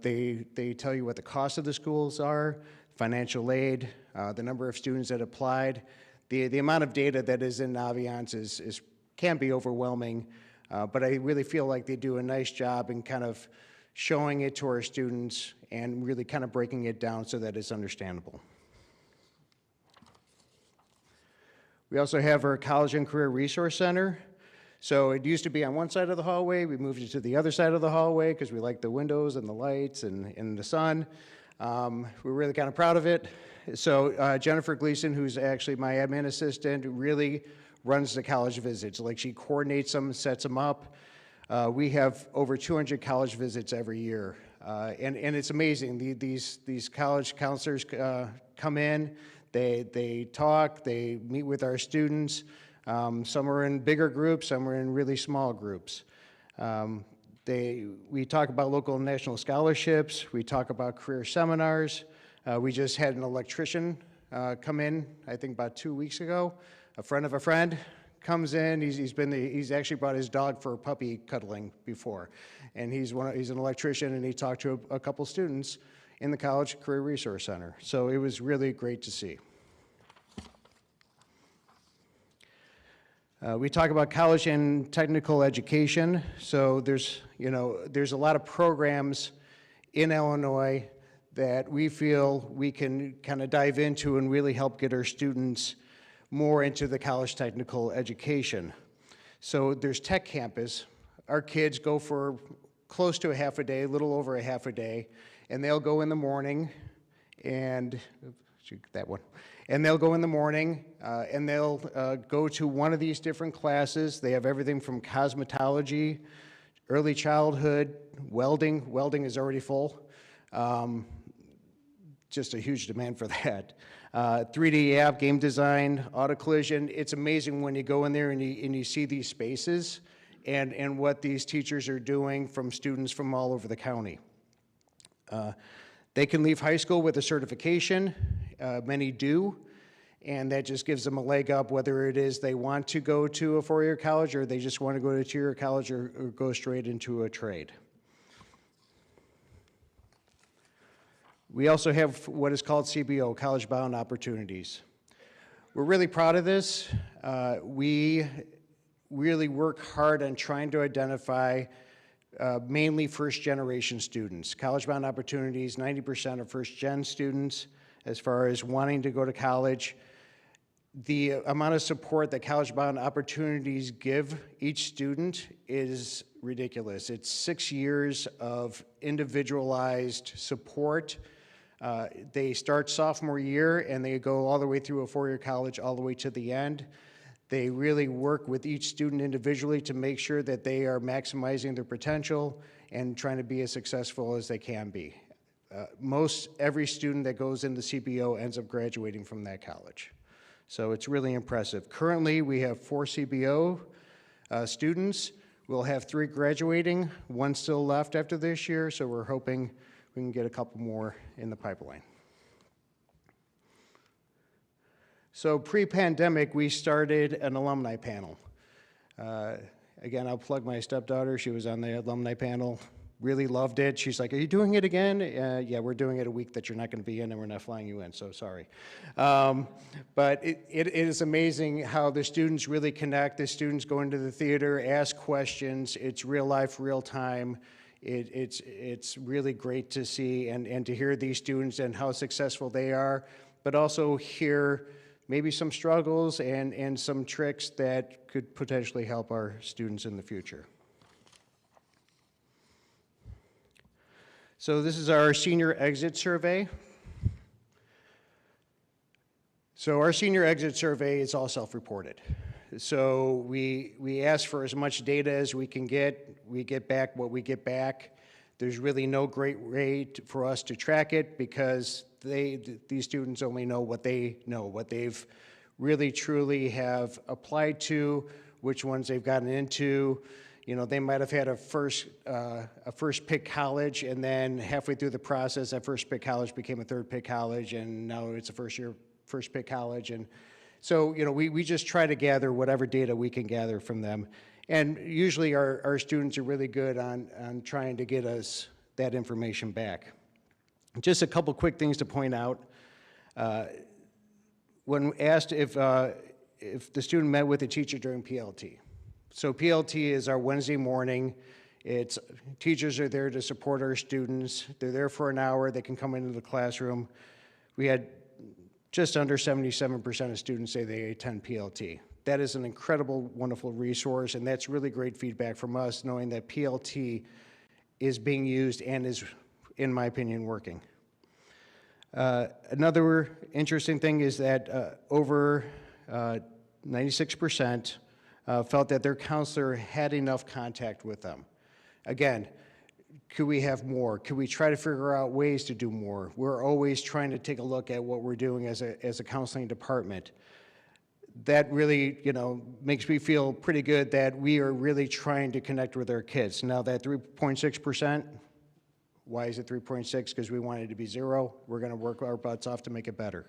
They tell you what the cost of the schools are, financial aid, the number of students that applied. The amount of data that is in Naviance can be overwhelming, but I really feel like they do a nice job in kind of showing it to our students and really kind of breaking it down so that it's understandable. We also have our College and Career Resource Center. So it used to be on one side of the hallway. We moved it to the other side of the hallway because we like the windows and the lights and the sun. We're really kind of proud of it. So Jennifer Gleason, who's actually my admin assistant, really runs the college visits. Like, she coordinates them, sets them up. We have over 200 college visits every year. And it's amazing. These college counselors come in, they talk, they meet with our students. Some are in bigger groups, some are in really small groups. We talk about local and national scholarships. We talk about career seminars. We just had an electrician come in, I think about 2 weeks ago. A friend of a friend comes in. He's actually brought his dog for puppy cuddling before, and he's an electrician, and he talked to a couple students in the College Career Resource Center. So it was really great to see. We talk about college and technical education. So there's a lot of programs in Illinois that we feel we can kind of dive into and really help get our students more into the college technical education. So there's Tech Campus. Our kids go for close to a half a day, a little over a half a day, and they'll go in the morning and, and they'll go in the morning and they'll go to one of these different classes. They have everything from cosmetology, early childhood, welding. Welding is already full. Just a huge demand for that. 3D app, game design, auto collision. It's amazing when you go in there and you see these spaces and what these teachers are doing from students from all over the county. They can leave high school with a certification. Many do, and that just gives them a leg up, whether it is they want to go to a four-year college or they just want to go to a two-year college or go straight into a trade. We also have what is called CBO, College Bound Opportunities. We're really proud of this. We really work hard on trying to identify mainly first-generation students. College Bound Opportunities, 90% are first-gen students as far as wanting to go to college. The amount of support that College Bound Opportunities give each student is ridiculous. It's 6 years of individualized support. They start sophomore year and they go all the way through a four-year college all the way to the end. They really work with each student individually to make sure that they are maximizing their potential and trying to be as successful as they can be. Every student that goes into CBO ends up graduating from that college. So it's really impressive. Currently, we have 4 CBO students. We'll have 3 graduating, 1 still left after this year, so we're hoping we can get a couple more in the pipeline. So pre-pandemic, we started an alumni panel. Again, I'll plug my stepdaughter. She was on the alumni panel, really loved it. She's like, "Are you doing it again?" Yeah, we're doing it a week that you're not going to be in, and we're not flying you in, so sorry. But it is amazing how the students really connect. The students go into the theater, ask questions. It's real life, real time. It's really great to see and to hear these students and how successful they are, but also hear maybe some struggles and some tricks that could potentially help our students in the future. So this is our senior exit survey. So our senior exit survey is all self-reported. So we ask for as much data as we can get. We get back what we get back. There's really no great way for us to track it because these students only know, what they've really truly have applied to, which ones they've gotten into. You know, they might have had a first pick college, and then halfway through the process, that first pick college became a third pick college, and now it's a first pick college. And so, you know, we just try to gather whatever data we can gather from them. And usually our students are really good on trying to get us that information back. Just a couple quick things to point out. When asked if the student met with a teacher during PLT. So PLT is our Wednesday morning. Teachers are there to support our students. They're there for an hour. They can come into the classroom. We had just under 77% of students say they attend PLT. That is an incredible, wonderful resource, and that's really great feedback from us, knowing that PLT is being used and is, in my opinion, working. Another interesting thing is that over 96% felt that their counselor had enough contact with them. Again, could we have more? Could we try to figure out ways to do more? We're always trying to take a look at what we're doing as a counseling department. That really, you know, makes me feel pretty good that we are really trying to connect with our kids. Now that 3.6%, why is it 3.6? Because we want it to be 0. We're going to work our butts off to make it better.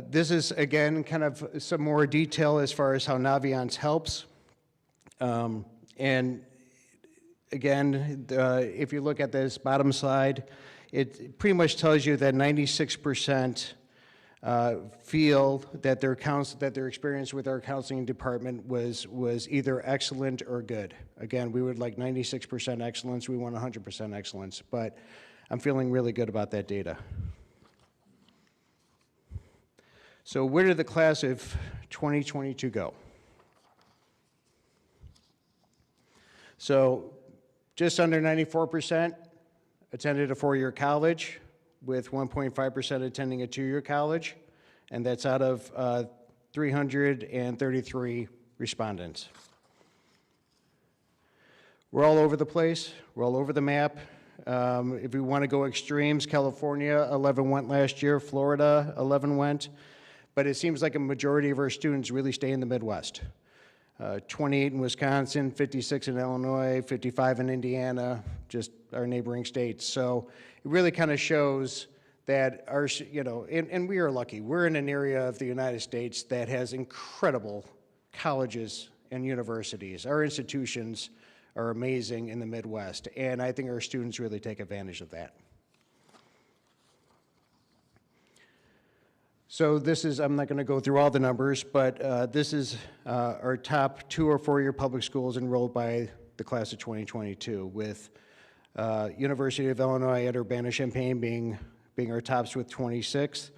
This is, again, kind of some more detail as far as how Naviance helps. And again, if you look at this bottom slide, it pretty much tells you that 96% feel that their experience with our counseling department was either excellent or good. Again, we would like 96% excellence. We want 100% excellence, but I'm feeling really good about that data. So where did the class of 2022 go? So just under 94% attended a 4-year college, with 1.5% attending a 2-year college, and that's out of 333 respondents. We're all over the place. We're all over the map. If we want to go extremes, California, 11 went last year. Florida, 11 went. But it seems like a majority of our students really stay in the Midwest. 28 in Wisconsin, 56 in Illinois, 55 in Indiana, just our neighboring states. So it really kind of shows that our, you know, and we are lucky. We're in an area of the United States that has incredible colleges and universities. Our institutions are amazing in the Midwest, and I think our students really take advantage of that. So this is, I'm not going to go through all the numbers, but this is our top 2 or 4-year public schools enrolled by the class of 2022, with University of Illinois at Urbana-Champaign being our tops with 26.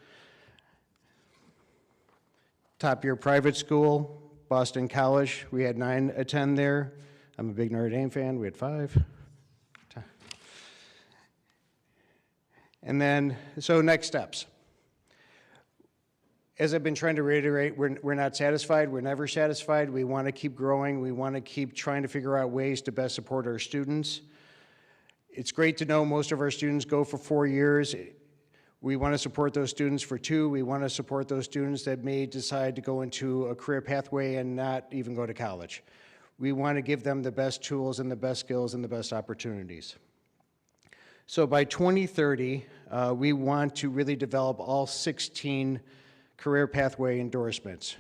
Top year private school, Boston College, we had 9 attend there. I'm a big Notre Dame fan, we had 5. And then, so next steps. As I've been trying to reiterate, we're not satisfied. We're never satisfied. We want to keep growing. We want to keep trying to figure out ways to best support our students. It's great to know most of our students go for 4 years. We want to support those students for two. We want to support those students that may decide to go into a career pathway and not even go to college. We want to give them the best tools and the best skills and the best opportunities. So by 2030, we want to really develop all 16 career pathway endorsements.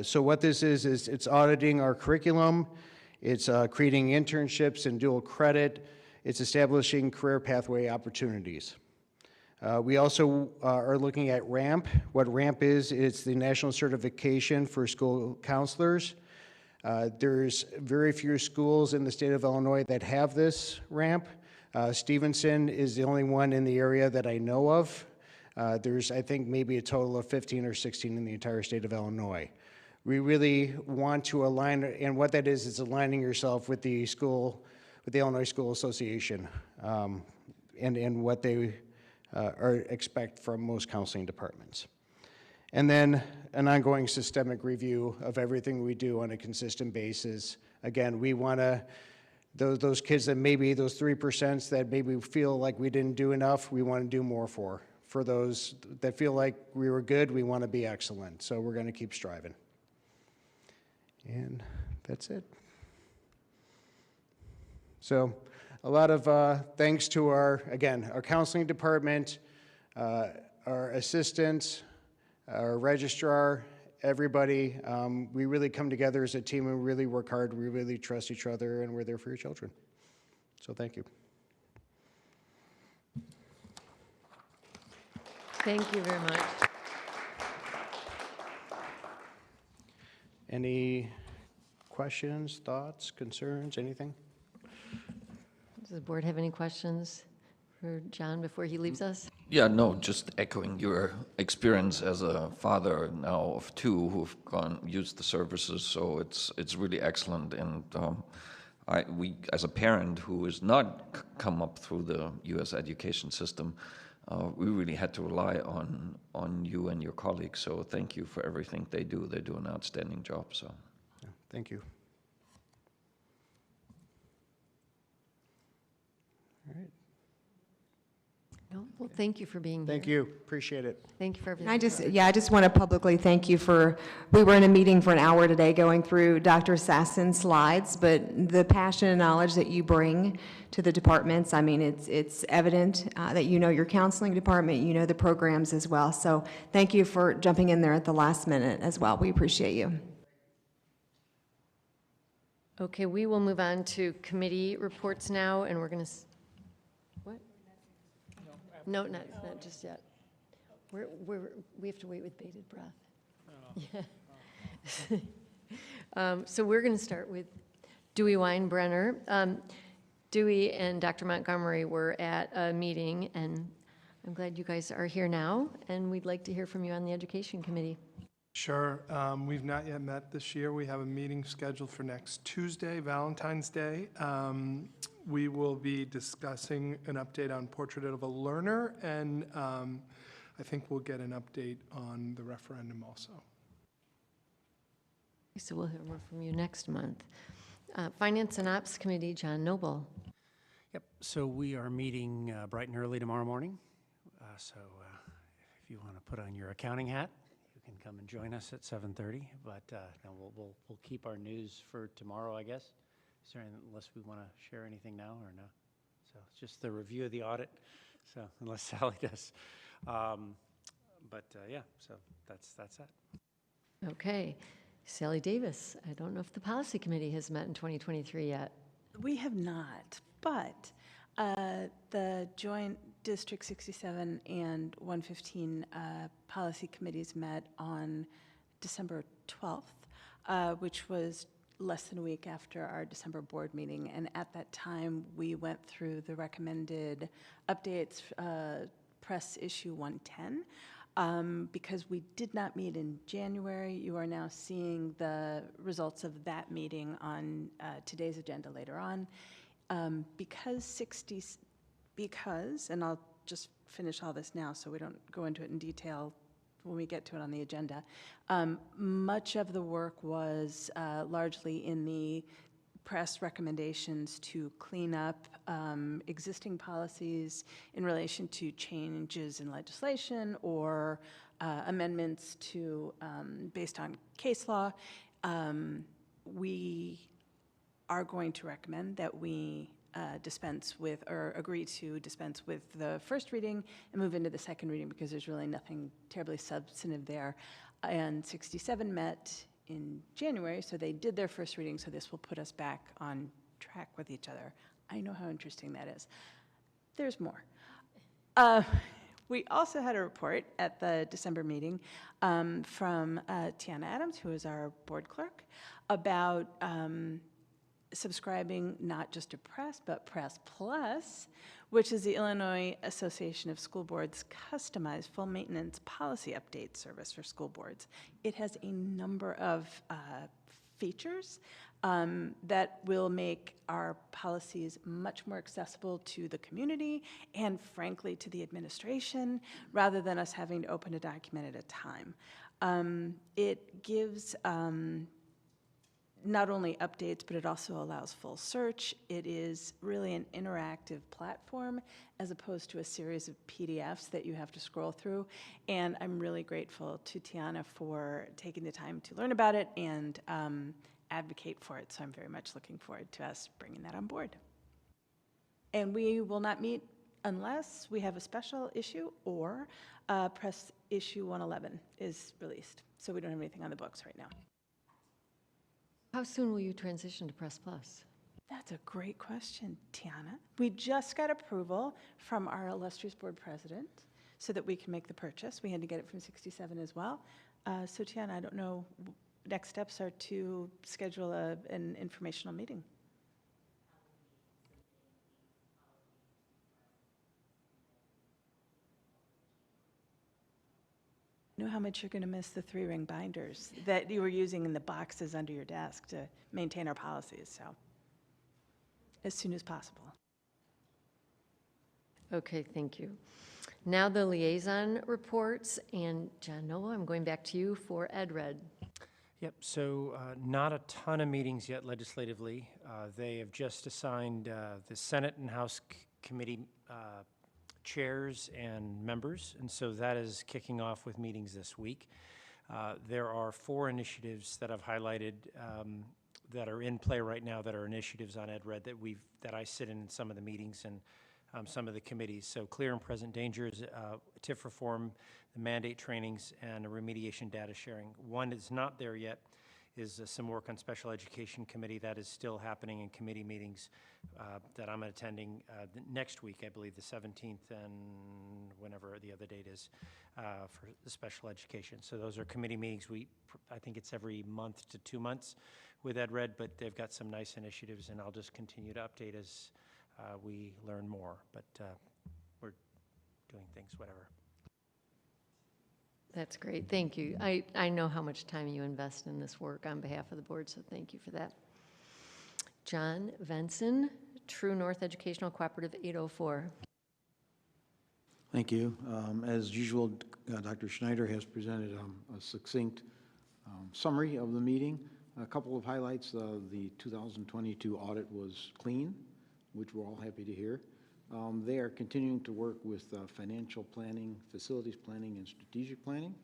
So what this is it's auditing our curriculum, it's creating internships and dual credit, it's establishing career pathway opportunities. We also are looking at RAMP. What RAMP is, it's the National Certification for School Counselors. There's very few schools in the state of Illinois that have this RAMP. Stevenson is the only one in the area that I know of. There's, I think, maybe a total of 15 or 16 in the entire state of Illinois. We really want to align, and what that is aligning yourself with the school, with the Illinois School Association, and what they expect from most counseling departments. And then an ongoing systemic review of everything we do on a consistent basis. Again, we want to, those kids that maybe, those 3% that maybe feel like we didn't do enough, we want to do more for. For those that feel like we were good, we want to be excellent. So we're going to keep striving. And that's it. So a lot of thanks to our counseling department, our assistants, our registrar, everybody. We really come together as a team and really work hard. We really trust each other, and we're there for your children. So thank you.
Thank you very much.
Any questions, thoughts, concerns, anything?
Does the board have any questions for John before he leaves us?
Yeah, no, just echoing your experience as a father now of two who've used the services, so it's really excellent. And we, as a parent who has not come up through the U.S. education system, we really had to rely on you and your colleagues. So thank you for everything they do. They do an outstanding job. So,
yeah, thank you. All right.
No, well, thank you for being here.
Thank you. Appreciate it.
Thank you for everything.
I just want to publicly thank you we were in a meeting for an hour today going through Dr. Sassen's slides, but the passion and knowledge that you bring to the departments, I mean, it's evident that you know your counseling department, you know the programs as well. So thank you for jumping in there at the last minute as well. We appreciate you.
Okay, we will move on to committee reports now, and we're going to... No, not just yet. We have to wait with bated breath. Yeah. So we're going to start with Dewey Weinbrenner. Dewey and Dr. Montgomery were at a meeting, and I'm glad you guys are here now, and we'd like to hear from you on the Education Committee.
Sure. We've not yet met this year. We have a meeting scheduled for next Tuesday, Valentine's Day. We will be discussing an update on Portrait of a Learner, and I think we'll get an update on the referendum also.
So we'll hear more from you next month. Finance and Ops Committee, John Noble.
Yep, so we are meeting bright and early tomorrow morning. So if you want to put on your accounting hat, you can come and join us at 7:30. But no, we'll keep our news for tomorrow, I guess. Is there anything, unless we want to share anything now or no? So it's just the review of the audit. So unless Sally does, yeah. So that's that.
Okay, Sally Davis. I don't know if the Policy Committee has met in 2023 yet.
We have not, but the joint District 67 and 115 policy committees met on December 12th, which was less than a week after our December board meeting. And at that time, we went through the recommended updates, press issue 110. Because we did not meet in January, you are now seeing the results of that meeting on today's agenda later on. Because, and I'll just finish all this now so we don't go into it in detail when we get to it on the agenda. Much of the work was largely in the press recommendations to clean up existing policies in relation to changes in legislation or amendments to, based on case law. We are going to recommend that we dispense with, or agree to dispense with the first reading and move into the second reading because there's really nothing terribly substantive there. And 67 met in January, so they did their first reading, so this will put us back on track with each other. I know how interesting that is. There's more. We also had a report at the December meeting from Tiana Adams, who is our board clerk, about subscribing not just to Press, but Press Plus, which is the Illinois Association of School Boards' customized full maintenance policy update service for school boards. It has a number of features that will make our policies much more accessible to the community and, frankly, to the administration, rather than us having to open a document at a time. It gives not only updates, but it also allows full search. It is really an interactive platform as opposed to a series of PDFs that you have to scroll through. And I'm really grateful to Tiana for taking the time to learn about it and advocate for it. So I'm very much looking forward to us bringing that on board. And we will not meet unless we have a special issue or Press Issue 111 is released. So we don't have anything on the books right now.
How soon will you transition to Press Plus?
That's a great question, Tiana. We just got approval from our illustrious board president so that we can make the purchase. We had to get it from 67 as well. So Tiana, I don't know, next steps are to schedule an informational meeting. I know how much you're going to miss the 3-ring binders that you were using in the boxes under your desk to maintain our policies, so as soon as possible.
Okay, thank you. Now the liaison reports, and John Noble, I'm going back to you for EdRed.
Yep, so not a ton of meetings yet legislatively. They have just assigned the Senate and House committee chairs and members, and so that is kicking off with meetings this week. There are 4 initiatives that I've highlighted that are in play right now that are initiatives on EdRed that I sit in some of the meetings and some of the committees. So clear and present dangers, TIF reform, the mandate trainings, and a remediation data sharing. One is not there yet is some work on special education committee that is still happening in committee meetings that I'm attending next week, I believe the 17th and whenever the other date is for the special education. So those are committee meetings. I think it's every month to 2 months with EdRed, but they've got some nice initiatives, and I'll just continue to update as we learn more. But we're doing things, whatever.
That's great, thank you. I know how much time you invest in this work on behalf of the board, so thank you for that. John Venson, True North Educational Cooperative 804.
Thank you. As usual, Dr. Schneider has presented a succinct summary of the meeting. A couple of highlights. The 2022 audit was clean, which we're all happy to hear. They are continuing to work with financial planning, facilities planning, and strategic planning.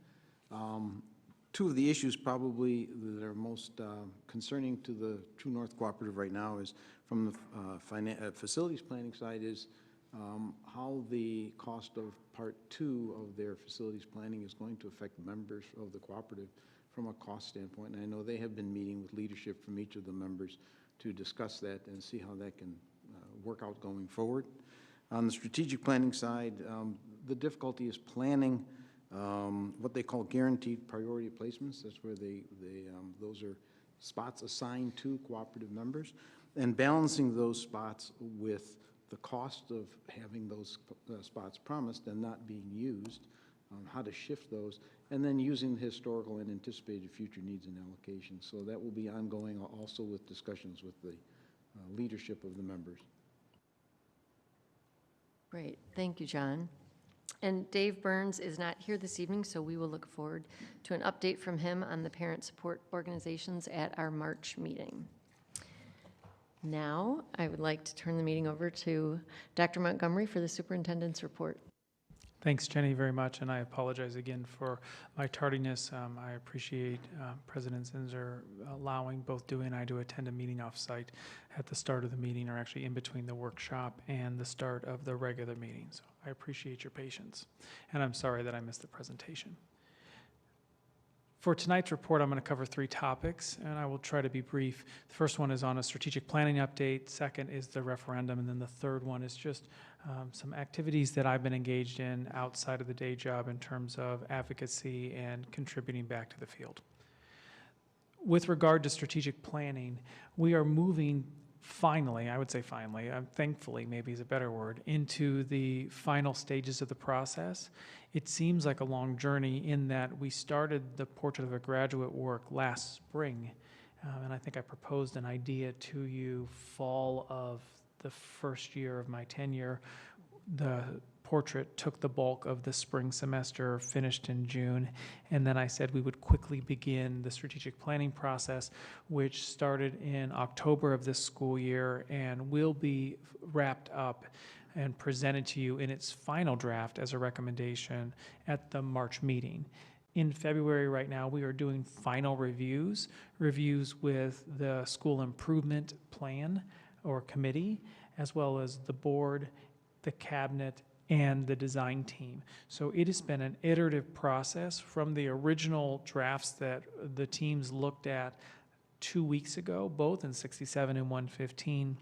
2 of the issues probably that are most concerning to the True North Cooperative right now is from the facilities planning side is how the cost of Part 2 of their facilities planning is going to affect members of the cooperative from a cost standpoint. And I know they have been meeting with leadership from each of the members to discuss that and see how that can work out going forward. On the strategic planning side, the difficulty is planning what they call guaranteed priority placements. That's where those are spots assigned to cooperative members, and balancing those spots with the cost of having those spots promised and not being used, how to shift those, and then using the historical and anticipated future needs and allocations. So that will be ongoing also with discussions with the leadership of the members.
Great, thank you, John. And Dave Burns is not here this evening, so we will look forward to an update from him on the parent support organizations at our March meeting. Now, I would like to turn the meeting over to Dr. Montgomery for the superintendent's report.
Thanks, Jenny, very much, and I apologize again for my tardiness. I appreciate President Zinser allowing both Dewey and I to attend a meeting off-site at the start of the meeting, or actually in between the workshop and the start of the regular meeting. So I appreciate your patience, and I'm sorry that I missed the presentation. For tonight's report, I'm going to cover 3 topics, and I will try to be brief. The first one is on a strategic planning update. Second is the referendum, and then the third one is just some activities that I've been engaged in outside of the day job in terms of advocacy and contributing back to the field. With regard to strategic planning, we are moving finally, I would say finally, thankfully maybe is a better word, into the final stages of the process. It seems like a long journey in that we started the Portrait of a Graduate work last spring, and I think I proposed an idea to you fall of the first year of my tenure. The portrait took the bulk of the spring semester, finished in June, and then I said we would quickly begin the strategic planning process, which started in October of this school year and will be wrapped up and presented to you in its final draft as a recommendation at the March meeting. In February right now, we are doing final reviews with the school improvement plan or committee, as well as the board, the cabinet, and the design team. So it has been an iterative process from the original drafts that the teams looked at 2 weeks ago, both in 67 and 115.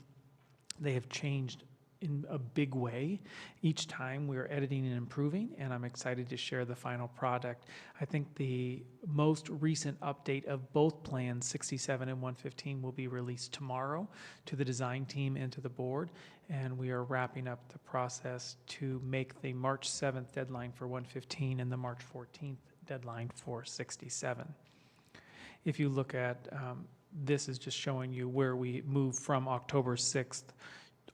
They have changed in a big way. Each time we are editing and improving, and I'm excited to share the final product. I think the most recent update of both plans, 67 and 115, will be released tomorrow to the design team and to the board, and we are wrapping up the process to make the March 7th deadline for 115 and the March 14th deadline for 67. If you look at, this is just showing you where we move from October 6th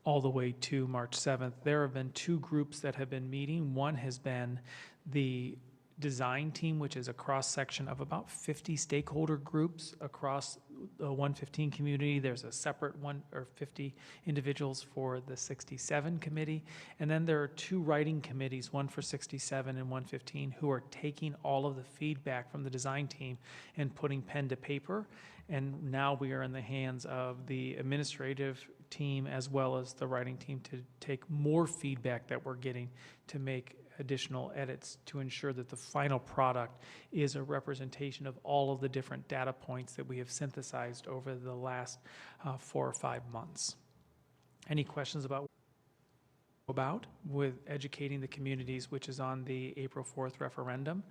all the way to March 7th. There have been 2 groups that have been meeting. One has been the design team, which is a cross-section of about 50 stakeholder groups across the 115 community. There's a separate one, or 50 individuals for the 67 committee. And then there are 2 writing committees, one for 67 and 115, who are taking all of the feedback from the design team and putting pen to paper. And now we are in the hands of the administrative team as well as the writing team to take more feedback that we're getting to make additional edits to ensure that the final product is a representation of all of the different data points that we have synthesized over the last 4 or 5 months. Any questions about with educating the communities, which is on the April 4th referendum?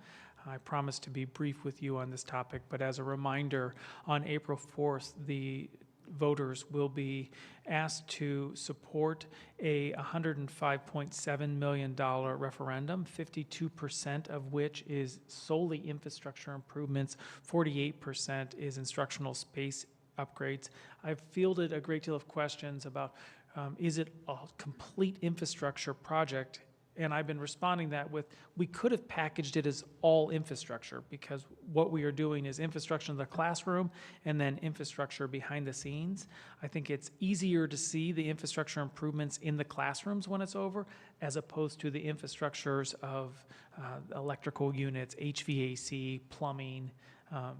I promise to be brief with you on this topic, but as a reminder, on April 4th, the voters will be asked to support a $105.7 million referendum, 52% of which is solely infrastructure improvements, 48% is instructional space upgrades. I've fielded a great deal of questions about is it a complete infrastructure project? And I've been responding that with, we could have packaged it as all infrastructure, because what we are doing is infrastructure in the classroom and then infrastructure behind the scenes. I think it's easier to see the infrastructure improvements in the classrooms when it's over, as opposed to the infrastructures of electrical units, HVAC, plumbing,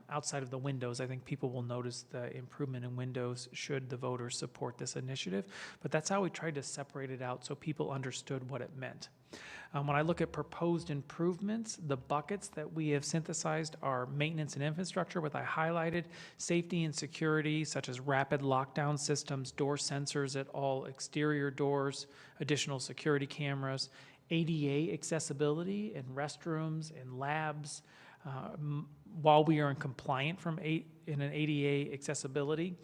outside of the windows. I think people will notice the improvement in windows should the voters support this initiative. But that's how we tried to separate it out so people understood what it meant. When I look at proposed improvements, the buckets that we have synthesized are maintenance and infrastructure, what I highlighted, safety and security, such as rapid lockdown systems, door sensors at all exterior doors, additional security cameras, ADA accessibility in restrooms and labs. While we are in compliant in an ADA accessibility,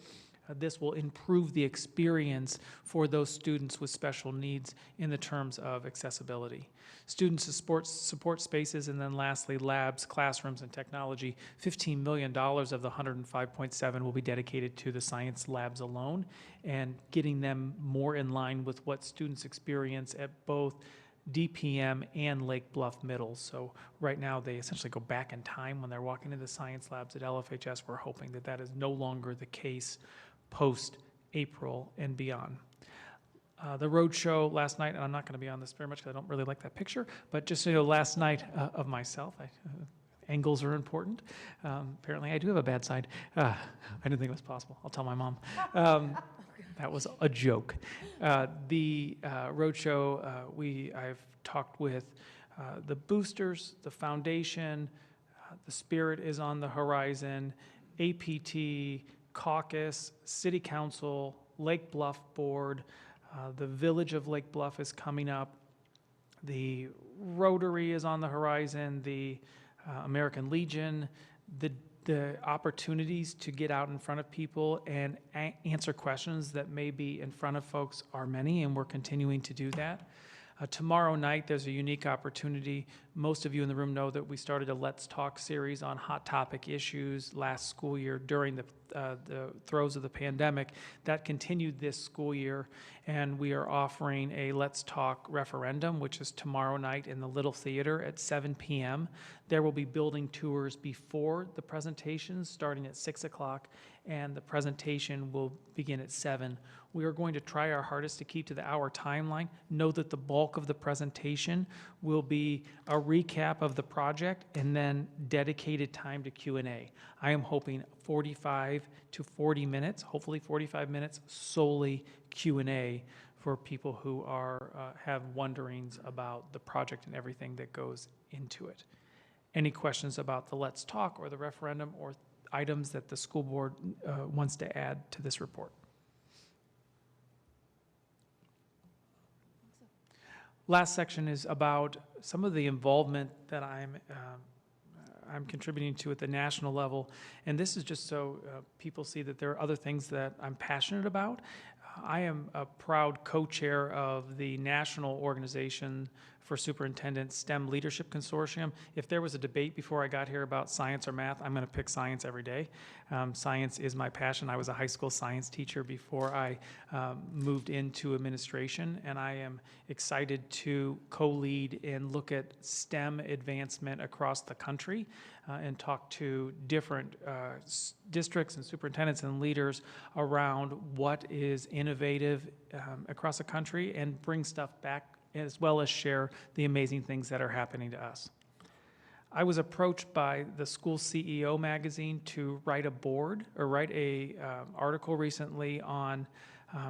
this will improve the experience for those students with special needs in the terms of accessibility. Student support spaces, and then lastly, labs, classrooms, and technology. $15 million of the 105.7 will be dedicated to the science labs alone, and getting them more in line with what students experience at both DPM and Lake Bluff Middle. So right now they essentially go back in time when they're walking into the science labs at LFHS. We're hoping that that is no longer the case post April, and beyond. The road show last night, and I'm not going to be on this very much because I don't really like that picture, but just so you know, last night of myself, angles are important. Apparently, I do have a bad side. I didn't think it was possible. I'll tell my mom. That was a joke. The road show, I've talked with the boosters, the foundation, the Spirit is on the horizon, APT, caucus, city council, Lake Bluff board, the village of Lake Bluff is coming up, the Rotary is on the horizon, the American Legion, the opportunities to get out in front of people and answer questions that may be in front of folks are many, and we're continuing to do that. Tomorrow night, there's a unique opportunity. Most of you in the room know that we started a Let's Talk series on hot topic issues last school year during the throes of the pandemic. That continued this school year, and we are offering a Let's Talk referendum, which is tomorrow night in the Little Theater at 7 p.m. There will be building tours before the presentations, starting at 6 o'clock, and the presentation will begin at 7. We are going to try our hardest to keep to the hour timeline. Know that the bulk of the presentation will be a recap of the project and then dedicated time to Q&A. I am hoping 45 to 40 minutes, hopefully 45 minutes, solely Q&A for people who have wonderings about the project and everything that goes into it. Any questions about the Let's Talk or the referendum or items that the school board wants to add to this report? Last section is about some of the involvement that I'm contributing to at the national level, and this is just so people see that there are other things that I'm passionate about. I am a proud co-chair of the National Organization for Superintendent STEM Leadership Consortium. If there was a debate before I got here about science or math, I'm going to pick science every day. Science is my passion. I was a high school science teacher before I moved into administration, and I am excited to co-lead and look at STEM advancement across the country and talk to different districts and superintendents and leaders around what is innovative across the country and bring stuff back, as well as share the amazing things that are happening to us. I was approached by the School CEO magazine to write a article recently on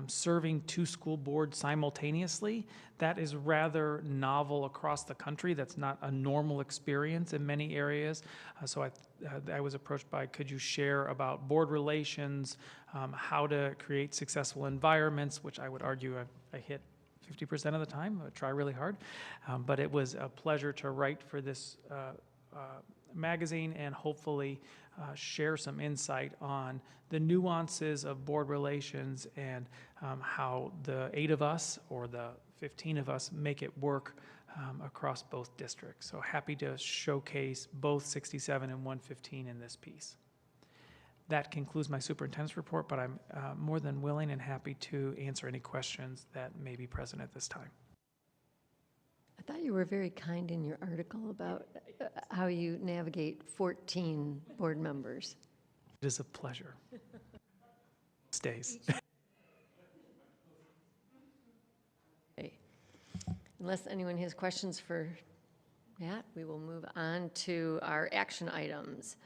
serving 2 school boards simultaneously. That is rather novel across the country. That's not a normal experience in many areas. So I was approached by, could you share about board relations, how to create successful environments, which I would argue I hit 50% of the time. I try really hard. But it was a pleasure to write for this magazine and hopefully share some insight on the nuances of board relations and how the 8 of us or the 15 of us make it work across both districts. So happy to showcase both 67 and 115 in this piece. That concludes my superintendent's report, but I'm more than willing and happy to answer any questions that may be present at this time.
I thought you were very kind in your article about how you navigate 14 board members.
It is a pleasure. Stays.
Okay. Unless anyone has questions for Matt, we will move on to our action items.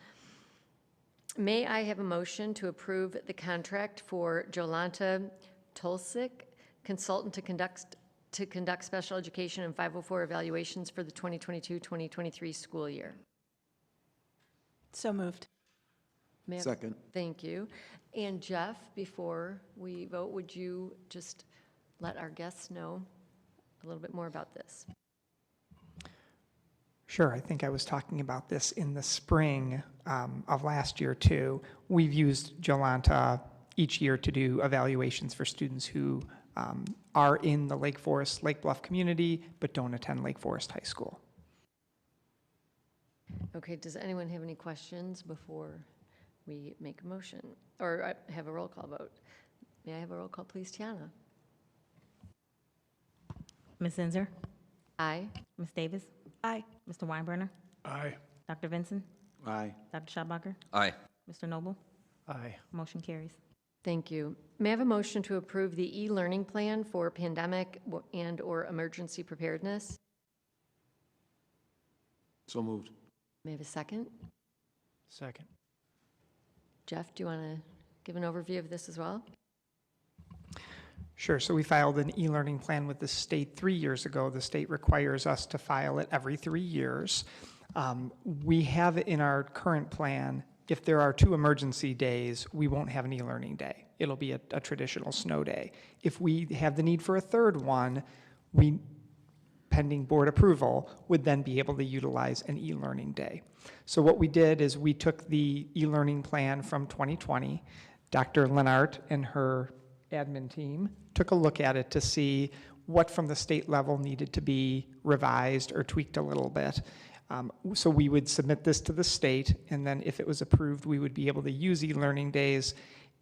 May I have a motion to approve the contract for Jolanta Tolsik, consultant to conduct special education and 504 evaluations for the 2022-2023 school year?
So moved.
Second.
Thank you. And Jeff, before we vote, would you just let our guests know a little bit more about this?
Sure. I think I was talking about this in the spring of last year, too. We've used Jolanta each year to do evaluations for students who are in the Lake Forest, Lake Bluff community, but don't attend Lake Forest High School.
Okay, does anyone have any questions before we make a motion or have a roll call vote? May I have a roll call, please, Tiana?
Ms. Zinzer?
Aye.
Ms. Davis?
Aye.
Mr. Weinbrenner?
Aye.
Dr. Vinson?
Aye.
Dr. Schabacher?
Aye.
Mr. Noble?
Aye.
Motion carries.
Thank you. May I have a motion to approve the e-learning plan for pandemic and/or emergency preparedness?
So moved.
May I have a second?
Second.
Jeff, do you want to give an overview of this as well?
Sure. So we filed an e-learning plan with the state 3 years ago. The state requires us to file it every 3 years. We have in our current plan, if there are 2 emergency days, we won't have an e-learning day. It'll be a traditional snow day. If we have the need for a third one, we, pending board approval, would then be able to utilize an e-learning day. So what we did is we took the e-learning plan from 2020. Dr. Lennart and her admin team took a look at it to see what from the state level needed to be revised or tweaked a little bit. So we would submit this to the state, and then if it was approved, we would be able to use e-learning days.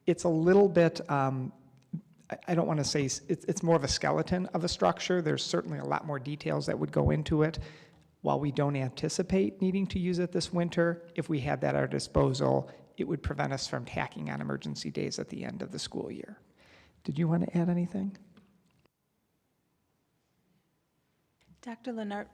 It's a little bit, I don't want to say, it's more of a skeleton of a structure. There's certainly a lot more details that would go into it. While we don't anticipate needing to use it this winter, if we had that at our disposal, it would prevent us from tacking on emergency days at the end of the school year. Did you want to add anything?
Dr. Lennart,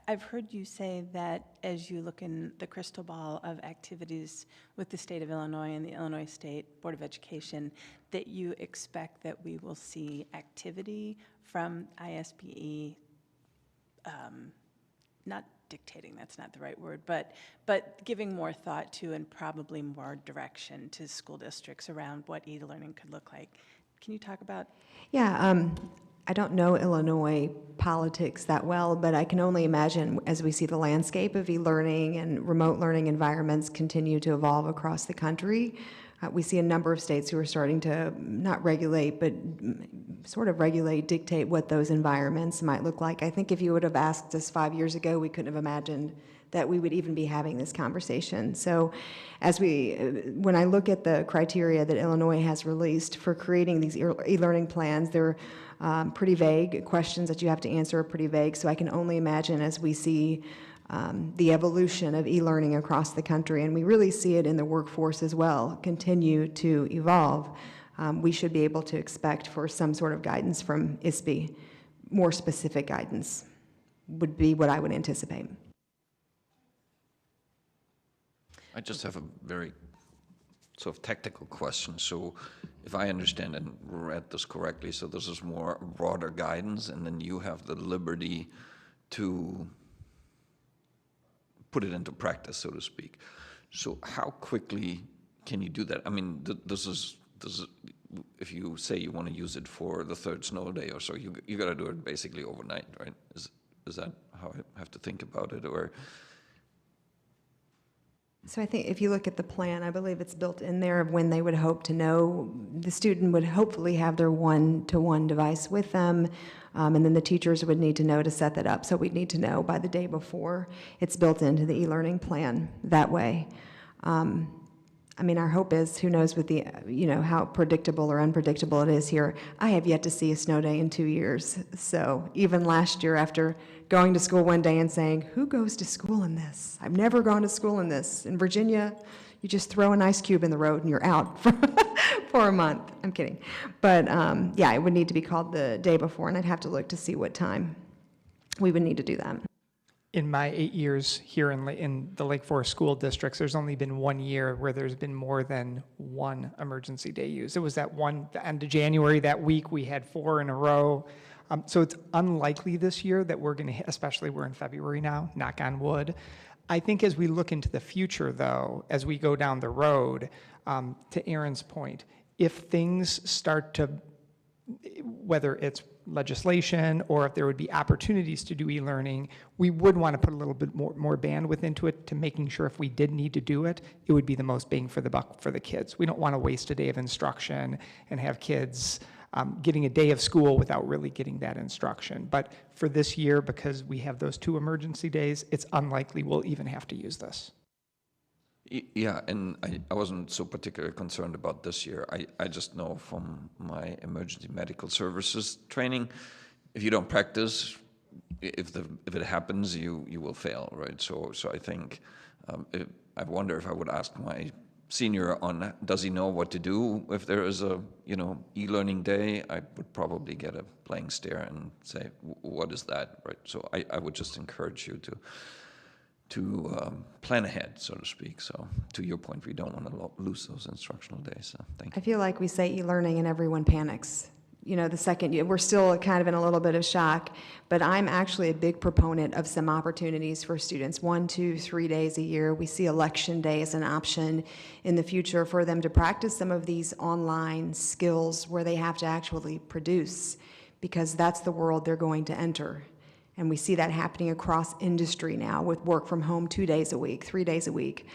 I've heard you say that as you look in the crystal ball of activities with the state of Illinois and the Illinois State Board of Education, that you expect that we will see activity from ISBE, not dictating, that's not the right word, but giving more thought to and probably more direction to school districts around what e-learning could look like. Can you talk about?
Yeah, I don't know Illinois politics that well, but I can only imagine as we see the landscape of e-learning and remote learning environments continue to evolve across the country. We see a number of states who are starting to not regulate, but sort of regulate, dictate what those environments might look like. I think if you would have asked us 5 years ago, we couldn't have imagined that we would even be having this conversation. So when I look at the criteria that Illinois has released for creating these e-learning plans, they're pretty vague. Questions that you have to answer are pretty vague. So I can only imagine as we see the evolution of e-learning across the country, and we really see it in the workforce as well, continue to evolve, we should be able to expect for some sort of guidance from ISBE. More specific guidance would be what I would anticipate.
I just have a very sort of technical question. So if I understand and read this correctly, so this is more broader guidance, and then you have the liberty to put it into practice, so to speak. So how quickly can you do that? I mean, this is if you say you want to use it for the third snow day or so, you got to do it basically overnight, right? Is that how I have to think about it, or?
So I think if you look at the plan, I believe it's built in there of when they would hope to know. The student would hopefully have their one-to-one device with them, and then the teachers would need to know to set that up. So we'd need to know by the day before. It's built into the e-learning plan that way. I mean, our hope is, who knows with the, how predictable or unpredictable it is here. I have yet to see a snow day in 2 years. So even last year, after going to school one day and saying, who goes to school in this? I've never gone to school in this. In Virginia, you just throw an ice cube in the road and you're out for a month. I'm kidding. But yeah, it would need to be called the day before, and I'd have to look to see what time we would need to do that.
In my 8 years here in the Lake Forest school districts, there's only been 1 year where there's been more than one emergency day used. It was the end of January, that week we had 4 in a row. So it's unlikely this year that we're going to, especially we're in February now, knock on wood. I think as we look into the future, though, as we go down the road, to Aaron's point, if things start to, whether it's legislation or if there would be opportunities to do e-learning, we would want to put a little bit more bandwidth into it to making sure if we did need to do it, it would be the most bang for the buck for the kids. We don't want to waste a day of instruction and have kids getting a day of school without really getting that instruction. But for this year, because we have those 2 emergency days, it's unlikely we'll even have to use this.
Yeah, and I wasn't so particularly concerned about this year. I just know from my emergency medical services training, if you don't practice, if it happens, you will fail, right? So I think I wonder if I would ask my senior on, does he know what to do if there is a, e-learning day? I would probably get a blank stare and say, what is that, right? So I would just encourage you to plan ahead, so to speak. So to your point, we don't want to lose those instructional days. So thank you.
I feel like we say e-learning and everyone panics. The second year, we're still kind of in a little bit of shock, but I'm actually a big proponent of some opportunities for students, 1, 2, 3 days a year. We see election day as an option in the future for them to practice some of these online skills where they have to actually produce, because that's the world they're going to enter. And we see that happening across industry now with work from home 2 days a week, 3 days a week.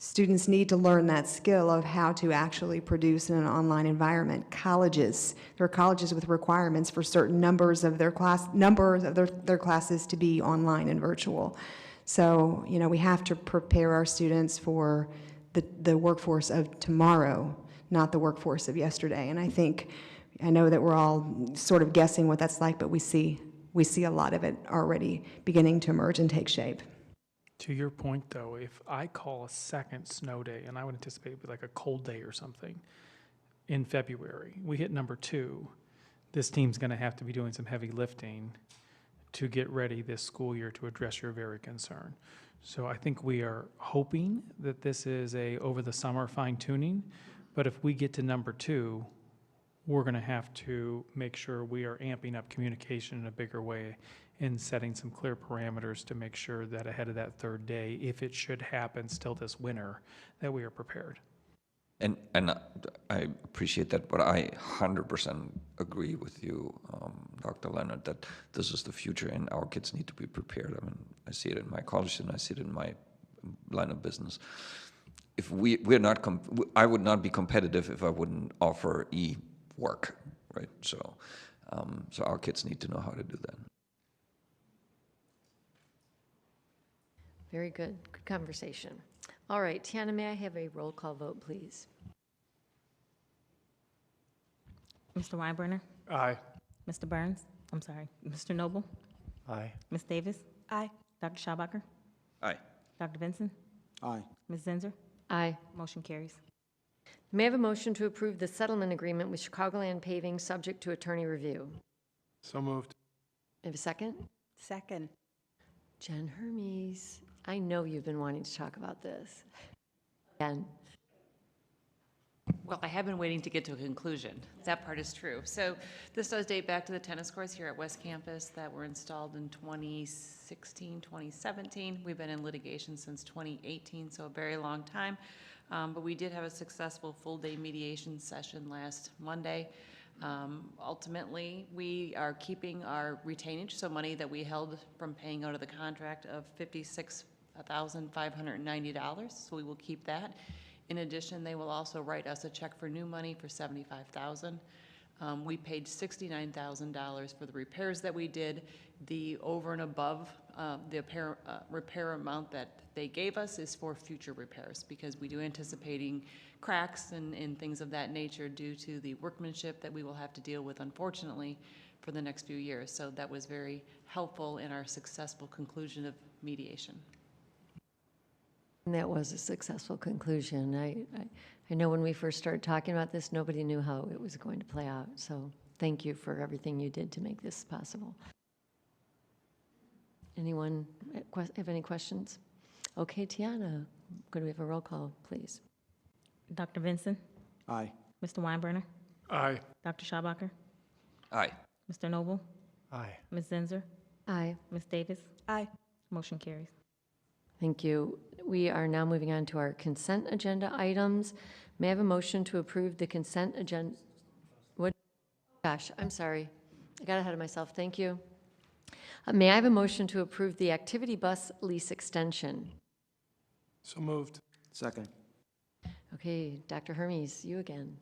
Students need to learn that skill of how to actually produce in an online environment. Colleges, there are colleges with requirements for certain numbers of their their classes to be online and virtual. So, we have to prepare our students for the workforce of tomorrow, not the workforce of yesterday. And I know that we're all sort of guessing what that's like, but we see a lot of it already beginning to emerge and take shape.
To your point, though, if I call a second snow day, and I would anticipate it would be like a cold day or something, in February, we hit number 2, this team's going to have to be doing some heavy lifting to get ready this school year to address your very concern. So I think we are hoping that this is a over the summer fine-tuning, but if we get to number 2, we're going to have to make sure we are amping up communication in a bigger way and setting some clear parameters to make sure that ahead of that 3rd day, if it should happen still this winter, that we are prepared.
And I appreciate that, but I 100% agree with you, Dr. Leonard, that this is the future and our kids need to be prepared. I mean, I see it in my college and I see it in my line of business. If we're not, I would not be competitive if I wouldn't offer work, right? So our kids need to know how to do that.
Very good. Good conversation. All right, Tiana, may I have a roll call vote, please?
Mr. Weinbrenner?
Aye.
Mr. Burns? I'm sorry. Mr. Noble?
Aye.
Ms. Davis?
Aye.
Dr. Schaubacher?
Aye.
Dr. Benson?
Aye.
Ms. Zinser?
Aye.
Motion carries.
May I have a motion to approve the settlement agreement with Chicagoland Paving subject to attorney review?
So moved.
Have a second?
Second.
Jen Hermes, I know you've been wanting to talk about this. Jen.
Well, I have been waiting to get to a conclusion. That part is true. So this does date back to the tennis courts here at West Campus that were installed in 2016, 2017. We've been in litigation since 2018, so a very long time. But we did have a successful full-day mediation session last Monday. Ultimately, we are keeping our retainage, so money that we held from paying out of the contract of $56,590, so we will keep that. In addition, they will also write us a check for new money for $75,000. We paid $69,000 for the repairs that we did. The over and above the repair amount that they gave us is for future repairs, because we do anticipating cracks and things of that nature due to the workmanship that we will have to deal with, unfortunately, for the next few years. So that was very helpful in our successful conclusion of mediation.
And that was a successful conclusion. I know when we first started talking about this, nobody knew how it was going to play out. So thank you for everything you did to make this possible. Anyone have any questions? Okay, Tiana, could we have a roll call, please?
Dr. Benson?
Aye.
Mr. Weinbrenner?
Aye.
Dr. Schaubacher?
Aye.
Mr. Noble?
Aye.
Ms. Zinser?
Aye.
Ms. Davis?
Aye.
Motion carries.
Thank you. We are now moving on to our consent agenda items. May I have a motion to approve the consent agenda? What? Gosh, I'm sorry. I got ahead of myself. Thank you. May I have a motion to approve the activity bus lease extension?
So moved.
Second.
Okay, Dr. Hermes, you again.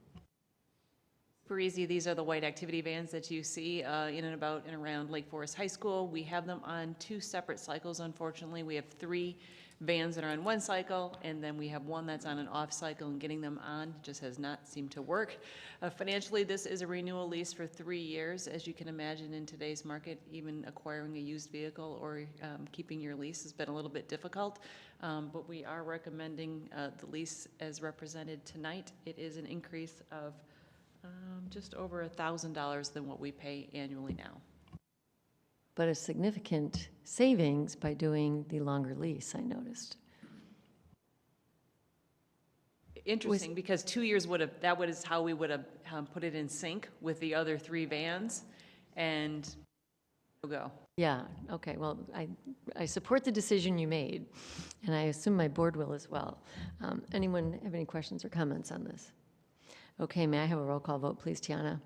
Parisi, these are the white activity vans that you see in and about and around Lake Forest High School. We have them on 2 separate cycles, unfortunately. We have 3 vans that are on 1 cycle, and then we have 1 that's on an off cycle, and getting them on just has not seemed to work. Financially, this is a renewal lease for 3 years. As you can imagine, in today's market, even acquiring a used vehicle or keeping your lease has been a little bit difficult, but we are recommending the lease as represented tonight. It is an increase of just over $1,000 than what we pay annually now.
But a significant savings by doing the longer lease, I noticed.
Interesting, because 2 years that was how we would have put it in sync with the other 3 vans, and we'll go.
Yeah, okay, well, I support the decision you made, and I assume my board will as well. Anyone have any questions or comments on this? Okay, may I have a roll call vote, please, Tiana?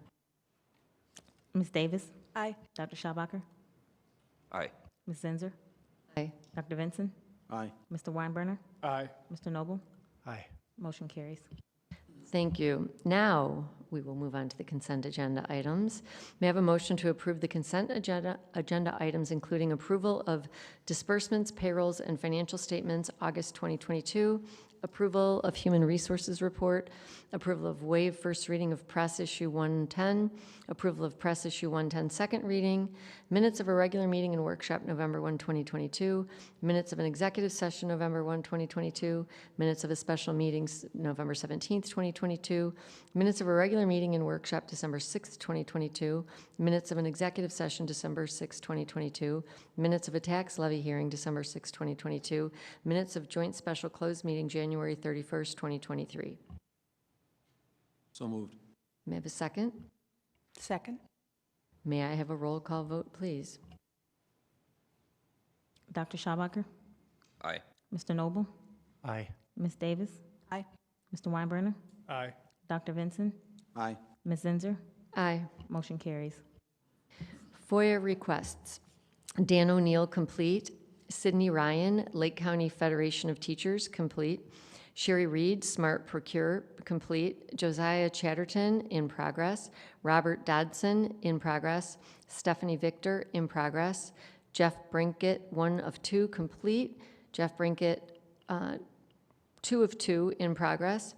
Ms. Davis?
Aye.
Dr. Schaubacher?
Aye.
Ms. Zinser?
Aye.
Dr. Vinson?
Aye.
Mr. Weinberner?
Aye.
Mr. Noble?
Aye.
Motion carries.
Thank you. Now, we will move on to the consent agenda items. May I have a motion to approve the consent agenda items, including approval of disbursements, payrolls, and financial statements, August 2022, approval of Human Resources Report, approval of waive first reading of Press Issue 110, approval of Press Issue 110 second reading, minutes of a regular meeting and workshop November 1, 2022, minutes of an executive session November 1, 2022, minutes of a special meeting November 17th, 2022, minutes of a regular meeting and workshop December 6th, 2022, minutes of an executive session December 6, 2022, minutes of a tax levy hearing December 6, 2022, minutes of joint special closed meeting January 31st, 2023.
So moved.
May I have a second?
Second.
May I have a roll call vote, please?
Dr. Schaubacher?
Aye.
Mr. Noble?
Aye.
Ms. Davis?
Aye.
Mr. Weinberner?
Aye.
Dr. Vinson?
Aye.
Ms. Zinser?
Aye.
Motion carries.
FOIA requests. Dan O'Neill, complete. Sydney Ryan, Lake County Federation of Teachers, complete. Sherry Reed, Smart Procure, complete. Josiah Chatterton, in progress. Robert Dodson, in progress. Stephanie Victor, in progress. Jeff Brinkett, 1 of 2, complete. Jeff Brinkett, 2 of 2, in progress.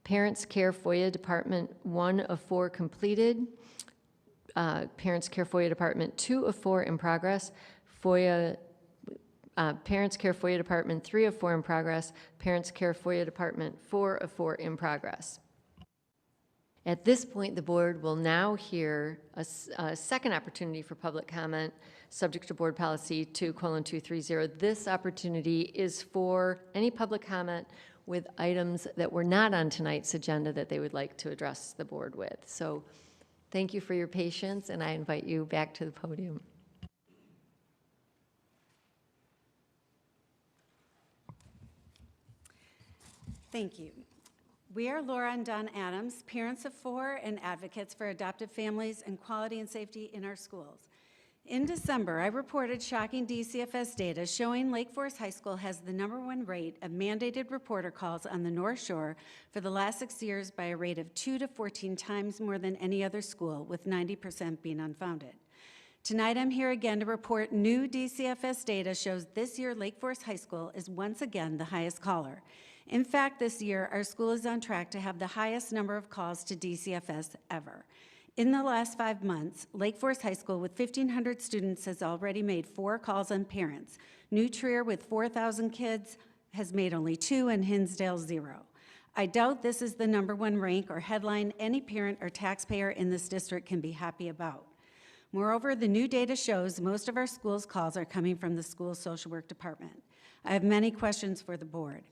Parents Care FOIA Department, 1 of 4, completed. Parents Care FOIA Department, 2 of 4, in progress. Parents Care FOIA Department, 3 of 4 in progress. Parents Care FOIA Department, 4 of 4 in progress. At this point, the board will now hear a second opportunity for public comment, subject to Board Policy 2:230. This opportunity is for any public comment with items that were not on tonight's agenda that they would like to address the board with. So thank you for your patience, and I invite you back to the podium.
Thank you. We are Laura and Don Adams, parents of 4 and advocates for adoptive families and quality and safety in our schools. In December, I reported shocking DCFS data showing Lake Forest High School has the #1 rate of mandated reporter calls on the North Shore for the last 6 years by a rate of 2 to 14 times more than any other school, with 90% being unfounded. Tonight, I'm here again to report new DCFS data shows this year Lake Forest High School is once again the highest caller. In fact, this year, our school is on track to have the highest number of calls to DCFS ever. In the last 5 months, Lake Forest High School with 1,500 students has already made 4 calls on parents. New Trier with 4,000 kids has made only 2, and Hinsdale 0. I doubt this is the #1 rank or headline any parent or taxpayer in this district can be happy about. Moreover, the new data shows most of our school's calls are coming from the school social work department. I have many questions for the board.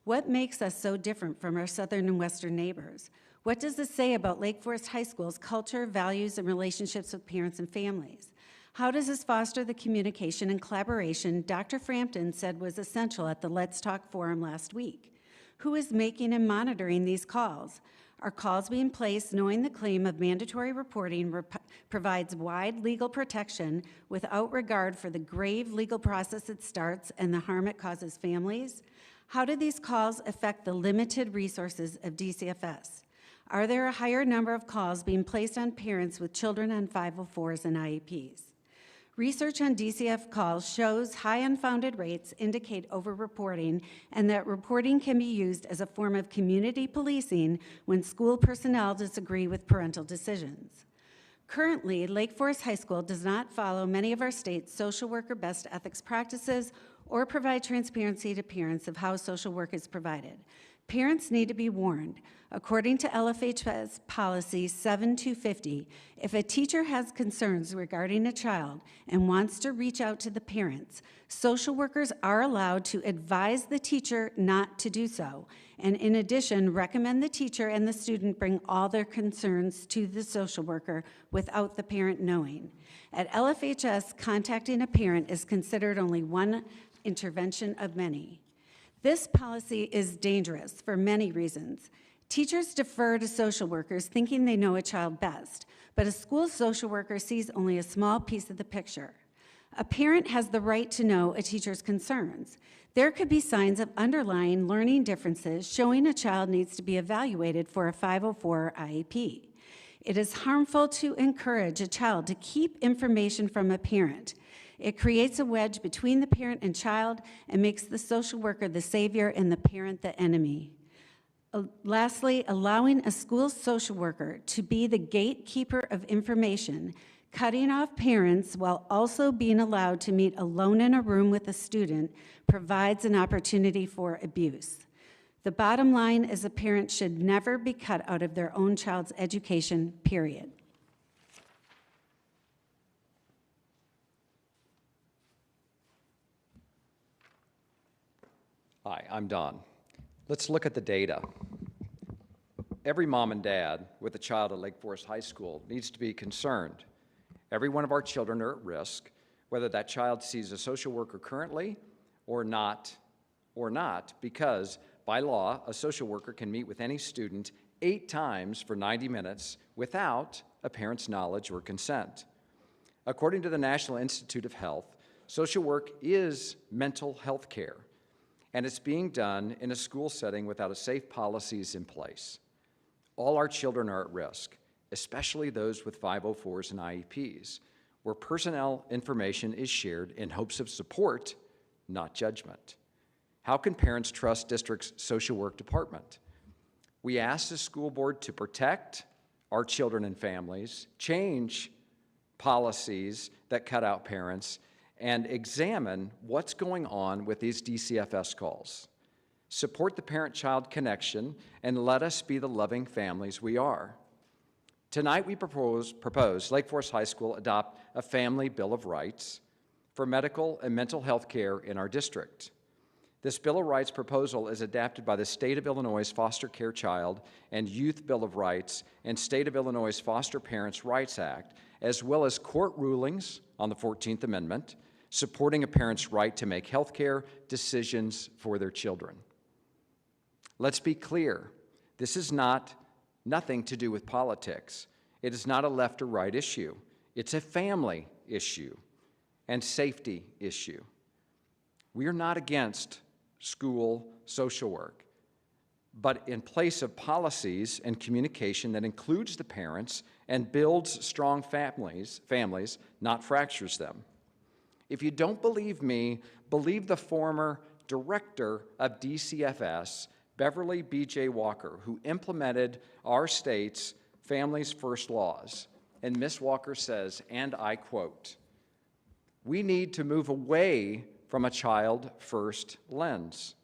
What makes us so different from our southern and western neighbors? What does this say about Lake Forest High School's culture, values, and relationships with parents and families? How does this foster the communication and collaboration Dr. Frampton said was essential at the Let's Talk Forum last week? Who is making and monitoring these calls? Are calls being placed knowing the claim of mandatory reporting provides wide legal protection without regard for the grave legal process it starts and the harm it causes families? How do these calls affect the limited resources of DCFS? Are there a higher number of calls being placed on parents with children on 504s and IEPs? Research on DCF calls shows high unfounded rates indicate overreporting and that reporting can be used as a form of community policing when school personnel disagree with parental decisions. Currently, Lake Forest High School does not follow many of our state's social worker best ethics practices or provide transparency to parents of how social work is provided. Parents need to be warned. According to LFHS Policy 7250, if a teacher has concerns regarding a child and wants to reach out to the parents, social workers are allowed to advise the teacher not to do so, and in addition, recommend the teacher and the student bring all their concerns to the social worker without the parent knowing. At LFHS, contacting a parent is considered only one intervention of many. This policy is dangerous for many reasons. Teachers defer to social workers thinking they know a child best, but a school social worker sees only a small piece of the picture. A parent has the right to know a teacher's concerns. There could be signs of underlying learning differences showing a child needs to be evaluated for a 504 IEP. It is harmful to encourage a child to keep information from a parent. It creates a wedge between the parent and child and makes the social worker the savior and the parent the enemy. Lastly, allowing a school social worker to be the gatekeeper of information, cutting off parents while also being allowed to meet alone in a room with a student, provides an opportunity for abuse. The bottom line is a parent should never be cut out of their own child's education, period.
Hi, I'm Don. Let's look at the data. Every mom and dad with a child at Lake Forest High School needs to be concerned. Every one of our children are at risk, whether that child sees a social worker currently or not, because by law, a social worker can meet with any student 8 times for 90 minutes without a parent's knowledge or consent. According to the National Institute of Health, social work is mental health care, and it's being done in a school setting without safe policies in place. All our children are at risk, especially those with 504s and IEPs, where personnel information is shared in hopes of support, not judgment. How can parents trust district's social work department? We ask the school board to protect our children and families, change policies that cut out parents, and examine what's going on with these DCFS calls. Support the parent-child connection and let us be the loving families we are. Tonight we propose Lake Forest High School adopt a family bill of rights for medical and mental health care in our district. This Bill of Rights proposal is adapted by the State of Illinois' Foster Care Child and Youth Bill of Rights and State of Illinois' Foster Parents' Rights Act, as well as court rulings on the 14th Amendment, supporting a parent's right to make health care decisions for their children. Let's be clear, this is nothing to do with politics. It is not a left or right issue. It's a family issue and safety issue. We are not against school social work, but in place of policies and communication that includes the parents and builds strong families, not fractures them. If you don't believe me, believe the former director of DCFS, Beverly B.J. Walker, who implemented our state's Families First laws. And Ms. Walker says, and I quote, "We need to move away from a child-first lens,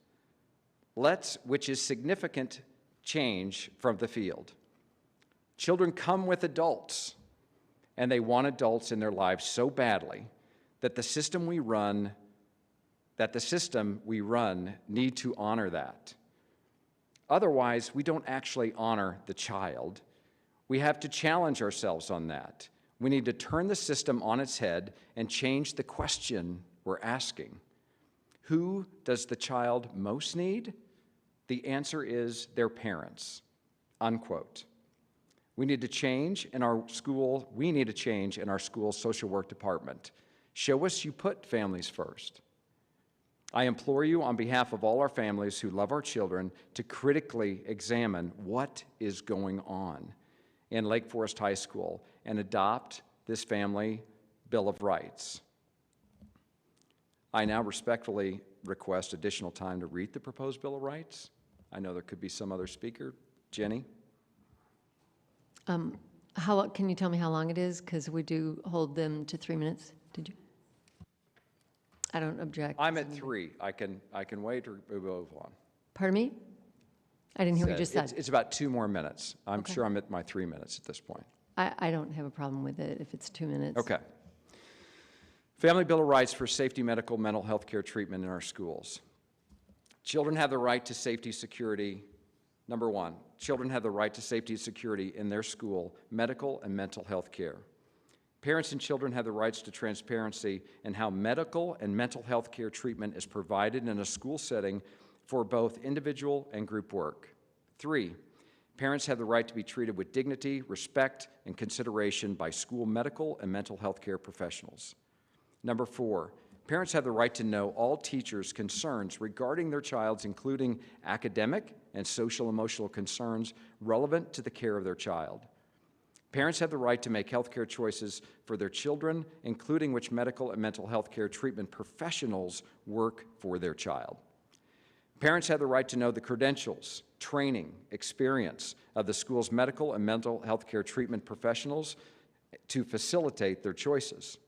which is significant change from the field. Children come with adults, and they want adults in their lives so badly that the system we run need to honor that. Otherwise, we don't actually honor the child. We have to challenge ourselves on that. We need to turn the system on its head and change the question we're asking. Who does the child most need? The answer is their parents." Unquote. We need to change in our school social work department. Show us you put families first. I implore you on behalf of all our families who love our children to critically examine what is going on in Lake Forest High School and adopt this Family Bill of Rights. I now respectfully request additional time to read the proposed Bill of Rights. I know there could be some other speaker. Jenny?
Can you tell me how long it is? Because we do hold them to 3 minutes. Did you? I don't object.
I'm at 3. I can wait or move on.
Pardon me? I didn't hear what you just said.
It's about 2 more minutes. I'm
Okay.
sure I'm at my 3 minutes at this point.
I don't have a problem with it if it's 2 minutes.
Okay. Family Bill of Rights for safety, medical, mental health care treatment in our schools. Children have the right to safety, security. Number 1, children have the right to safety and security in their school, medical and mental health care. Parents and children have the rights to transparency in how medical and mental health care treatment is provided in a school setting for both individual and group work. 3, parents have the right to be treated with dignity, respect, and consideration by school medical and mental health care professionals. Number 4, parents have the right to know all teachers' concerns regarding their child's, including academic and social-emotional concerns relevant to the care of their child. Parents have the right to make health care choices for their children, including which medical and mental health care treatment professionals work for their child. Parents have the right to know the credentials, training, experience of the school's medical and mental health care treatment professionals to facilitate their choices.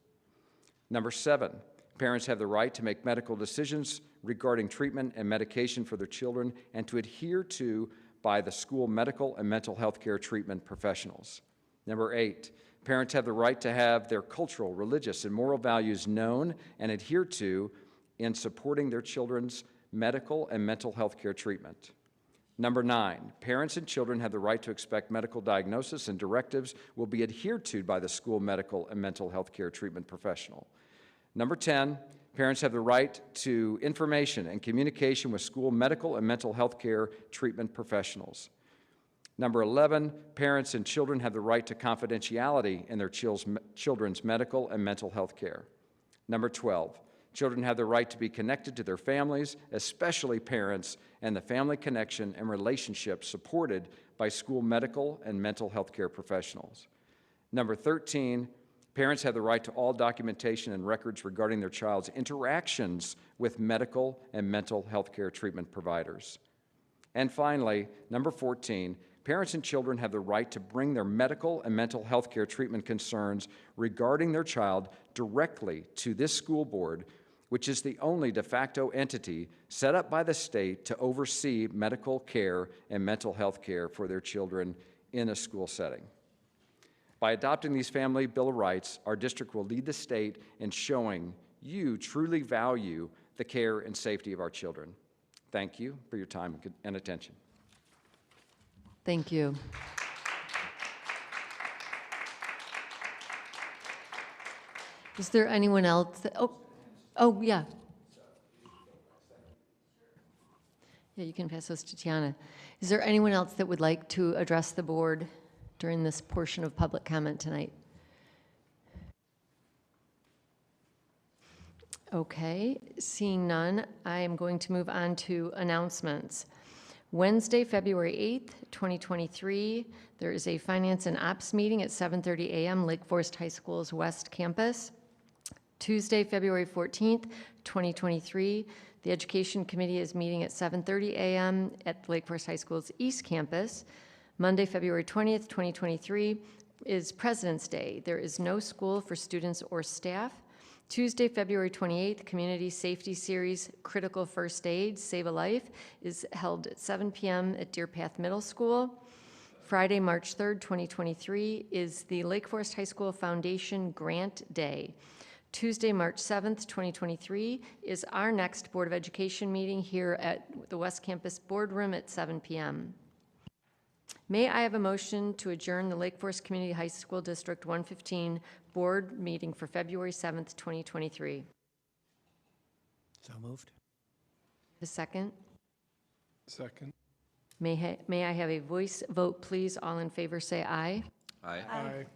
Number 7, parents have the right to make medical decisions regarding treatment and medication for their children and to adhere to by the school medical and mental health care treatment professionals. Number 8, parents have the right to have their cultural, religious, and moral values known and adhered to in supporting their children's medical and mental health care treatment. Number 9, parents and children have the right to expect medical diagnosis and directives will be adhered to by the school medical and mental health care treatment professional. Number 10, parents have the right to information and communication with school medical and mental health care treatment professionals. Number 11, parents and children have the right to confidentiality in their children's medical and mental health care. Number 12, children have the right to be connected to their families, especially parents, and the family connection and relationship supported by school medical and mental health care professionals. Number 13, parents have the right to all documentation and records regarding their child's interactions with medical and mental health care treatment providers. And finally, number 14, parents and children have the right to bring their medical and mental health care treatment concerns regarding their child directly to this school board, which is the only de facto entity set up by the state to oversee medical care and mental health care for their children in a school setting. By adopting these Family Bill of Rights, our district will lead the state in showing you truly value the care and safety of our children. Thank you for your time and attention.
Thank you. Is there anyone else that, oh, yeah. Yeah, you can pass those to Tiana. Is there anyone else that would like to address the board during this portion of public comment tonight? Okay, seeing none, I am going to move on to announcements. Wednesday, February 8th, 2023, there is a Finance and Ops meeting at 7:30 a.m. Lake Forest High School's West Campus. Tuesday, February 14th, 2023, the Education Committee is meeting at 7:30 a.m. at Lake Forest High School's East Campus. Monday, February 20th, 2023, is President's Day. There is no school for students or staff. Tuesday, February 28th, Community Safety Series Critical First Aid, Save a Life, is held at 7 p.m. at Deer Path Middle School. Friday, March 3rd, 2023, is the Lake Forest High School Foundation Grant Day. Tuesday, March 7th, 2023, is our next Board of Education meeting here at the West Campus Boardroom at 7 p.m. May I have a motion to adjourn the Lake Forest Community High School District 115 Board meeting for February 7th, 2023?
So moved.
A second?
Second.
May I have a voice vote, please? All in favor say aye.
Aye.
Aye.